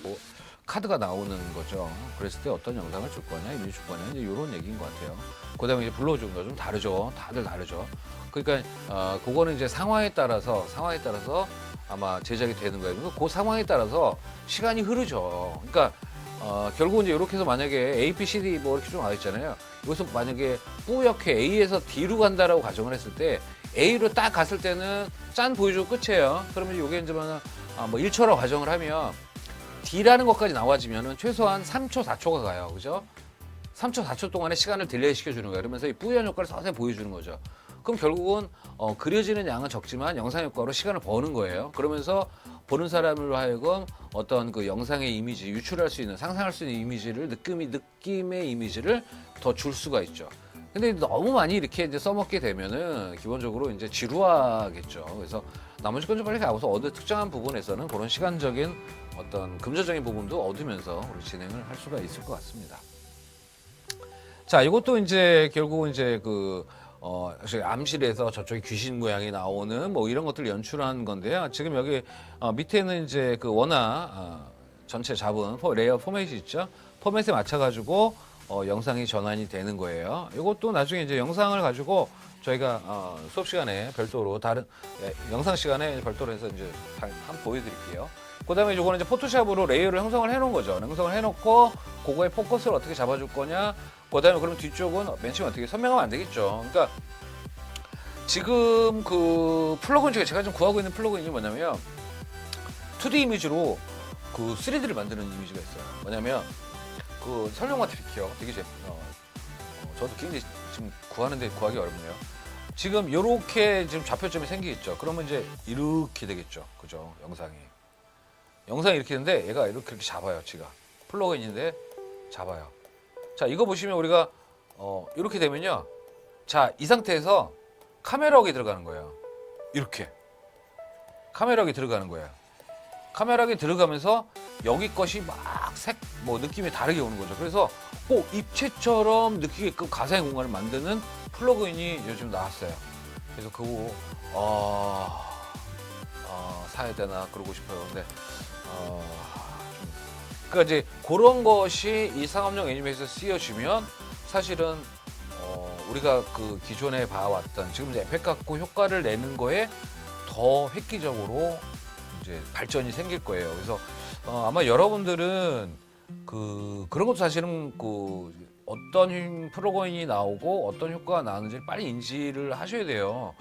뭐 카드가 나오는 거죠. 그랬을 때 어떤 영상을 줄 거냐, 이미지 줄 거냐 이제 이런 얘기인 것 같아요. 그다음에 이제 불러주는 거 좀 다르죠. 다들 다르죠. 그러니까 그거는 이제 상황에 따라서 아마 제작이 되는 거예요. 그 상황에 따라서 시간이 흐르죠. 그러니까 결국은 이제 이렇게 해서 만약에 A, B, C, D 뭐 이렇게 좀 나와 있잖아요. 여기서 만약에 뿌옇게 A에서 D로 간다라고 가정을 했을 때 A로 딱 갔을 때는 짠 보여주고 끝이에요. 그러면 이게 이제 뭐 1초로 가정을 하면 D라는 것까지 나와지면은 최소한 3초, 4초가 가요. 그죠? 3초, 4초 동안의 시간을 딜레이 시켜주는 거예요. 그러면서 이 뿌연 효과를 서서히 보여주는 거죠. 그럼 결국은 그려지는 양은 적지만 영상 효과로 시간을 버는 거예요. 그러면서 보는 사람으로 하여금 어떤 그 영상의 이미지, 유출할 수 있는, 상상할 수 있는 이미지를, 느낌의 이미지를 더 줄 수가 있죠. 근데 너무 많이 이렇게 이제 써먹게 되면은 기본적으로 이제 지루하겠죠. 그래서 나머지 건 좀 빨리 가고서 어느 특정한 부분에서는 그런 시간적인 어떤 금전적인 부분도 얻으면서 우리 진행을 할 수가 있을 것 같습니다. 자, 이것도 이제 결국은 이제 암실에서 저쪽에 귀신 모양이 나오는 뭐 이런 것들을 연출한 건데요. 지금 여기 밑에는 이제 그 원화 전체 잡은 레이어 포맷이 있죠. 포맷에 맞춰가지고 영상이 전환이 되는 거예요. 이것도 나중에 이제 영상을 가지고 저희가 수업 시간에 별도로 다른 영상 시간에 별도로 해서 이제 한번 보여드릴게요. 그다음에 이거는 이제 포토샵으로 레이어를 형성을 해놓은 거죠. 형성을 해놓고 그거의 포커스를 어떻게 잡아줄 거냐. 그다음에 그럼 뒤쪽은 맨 처음에 어떻게 선명하면 안 되겠죠. 그러니까 지금 그 플러그인 중에 제가 좀 구하고 있는 플러그인이 뭐냐면 2D 이미지로 그 3D를 만드는 이미지가 있어요. 뭐냐면 그 설명 마트리키요. 되게 저도 굉장히 지금 구하는데 구하기 어렵네요. 지금 요렇게 지금 좌표점이 생기겠죠. 그러면 이제 이렇게 되겠죠. 그죠? 영상이 이렇게 되는데 얘가 이렇게 잡아요. 지가 플러그인인데 잡아요. 자, 이거 보시면 우리가 이렇게 되면요. 자, 이 상태에서 카메라옥이 들어가는 거예요. 이렇게 카메라옥이 들어가는 거예요. 카메라옥이 들어가면서 여기 것이 막 느낌이 다르게 오는 거죠. 그래서 꼭 입체처럼 느끼게끔 가상의 공간을 만드는 플러그인이 요즘 나왔어요. 그래서 그거 사야 되나 그러고 싶어요. 근데 그러니까 이제 그런 것이 이 상업용 애니메이션에 쓰여지면 사실은 우리가 그 기존에 봐왔던 지금 이제 에펙 갖고 효과를 내는 거에 더 더 획기적으로 이제 발전이 생길 거예요. 그래서 아마 여러분들은 그런 것도 사실은 어떤 프로그램이 나오고 어떤 효과가 나오는지 빨리 인지를 하셔야 돼요.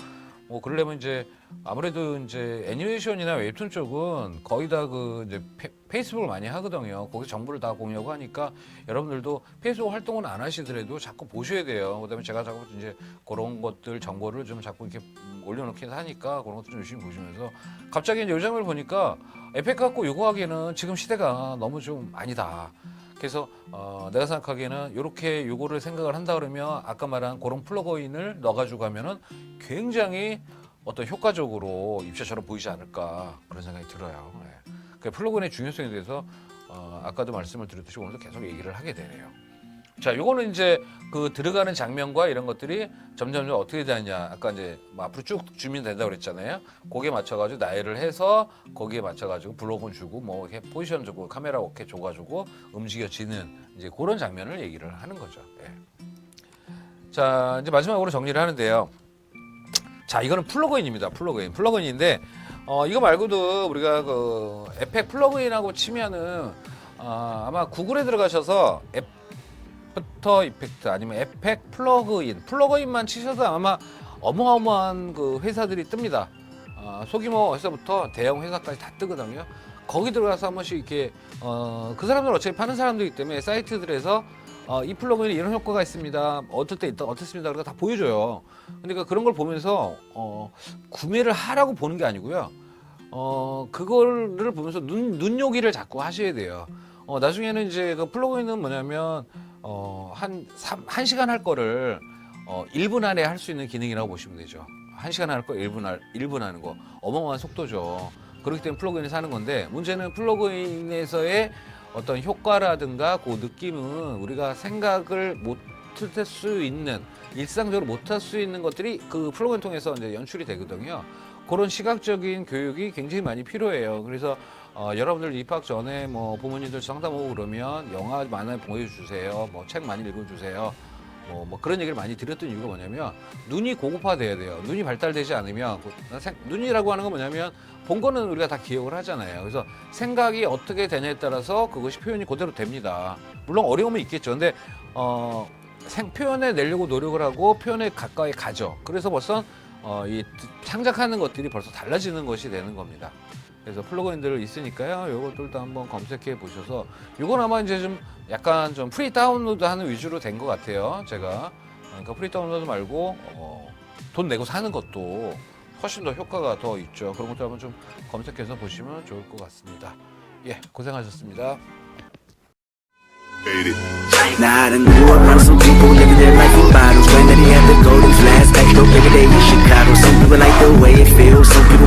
뭐 그러려면 이제 아무래도 이제 애니메이션이나 웹툰 쪽은 거의 다 이제 페이스북을 많이 하거든요. 거기서 정보를 다 공유하고 하니까 여러분들도 페이스북 활동은 안 하시더라도 자꾸 보셔야 돼요. 그다음에 제가 자꾸 이제 그런 것들 정보를 좀 자꾸 이렇게 올려놓긴 하니까 그런 것도 좀 열심히 보시면서 갑자기 이제 요즘을 보니까 에펙 갖고 요거 하기에는 지금 시대가 너무 좀 아니다. 그래서 내가 생각하기에는 이렇게 요거를 생각을 한다 그러면 아까 말한 그런 플러그인을 넣어가지고 하면은 굉장히 어떤 효과적으로 입체처럼 보이지 않을까 그런 생각이 들어요. 네. 그 플러그인의 중요성에 대해서 아까도 말씀을 드렸듯이 오늘도 계속 얘기를 하게 되네요. 자, 요거는 이제 들어가는 장면과 이런 것들이 점점 어떻게 되느냐. 아까 이제 앞으로 쭉 주면 된다고 그랬잖아요. 거기에 맞춰가지고 나열을 해서 거기에 맞춰가지고 블록을 주고 뭐 이렇게 포지션 주고 카메라 이렇게 줘가지고 움직여지는 이제 그런 장면을 얘기를 하는 거죠. 네. 자, 이제 마지막으로 정리를 하는데요. 자, 이거는 플러그인입니다. 플러그인인데 이거 말고도 우리가 에펙 플러그인하고 치면은 아마 구글에 들어가셔서 애프터 이펙트 아니면 에펙 플러그인만 치셔도 아마 어마어마한 회사들이 뜹니다. 소규모 회사부터 대형 회사까지 다 뜨거든요. 거기 들어가서 한 번씩 이렇게 그 사람들 어차피 파는 사람들이기 때문에 사이트들에서 이 플러그인이 이런 효과가 있습니다. 어떨 때 있다 어떻습니다. 그러니까 다 보여줘요. 그러니까 그런 걸 보면서 구매를 하라고 보는 게 아니고요. 그거를 보면서 눈요기를 자꾸 하셔야 돼요. 나중에는 이제 그 플러그인은 뭐냐면 한 시간 할 거를 1분 안에 할 수 있는 기능이라고 보시면 되죠. 1시간 할 거 1분 하는 거 어마어마한 속도죠. 그렇기 때문에 플러그인을 사는 건데 문제는 플러그인에서의 어떤 효과라든가 그 느낌은 우리가 생각을 못할 수 있는 일상적으로 못할 수 있는 것들이 그 플러그인 통해서 이제 연출이 되거든요. 그런 시각적인 교육이 굉장히 많이 필요해요. 그래서 여러분들 입학 전에 뭐 부모님들 상담 오고 그러면 영화 많이 보여주세요. 뭐 책 많이 읽어주세요. 뭐 그런 얘기를 많이 드렸던 이유가 뭐냐면 눈이 고급화돼야 돼요. 눈이 발달되지 않으면 눈이라고 하는 건 뭐냐면 본 거는 우리가 다 기억을 하잖아요. 그래서 생각이 어떻게 되냐에 따라서 그것이 표현이 그대로 됩니다. 물론 어려움은 있겠죠. 근데 표현해 내려고 노력을 하고 표현에 가까이 가죠. 그래서 벌써 이 창작하는 것들이 벌써 달라지는 것이 되는 겁니다. 그래서 플러그인들 있으니까요. 요것들도 한번 검색해 보셔서 요건 아마 이제 좀 약간 좀 프리 다운로드 하는 위주로 된 것 같아요. 제가 그러니까 프리 다운로드 말고 돈 내고 사는 것도 훨씬 더 효과가 더 있죠. 그런 것도 한번 좀 검색해서 보시면 좋을 것 같습니다. 예, 고생하셨습니다. Nah, I done grew up around some people living their life in bottles. Granddaddy had the golden flask, back door bigger day in Chicago. Some people like the way it feels, some people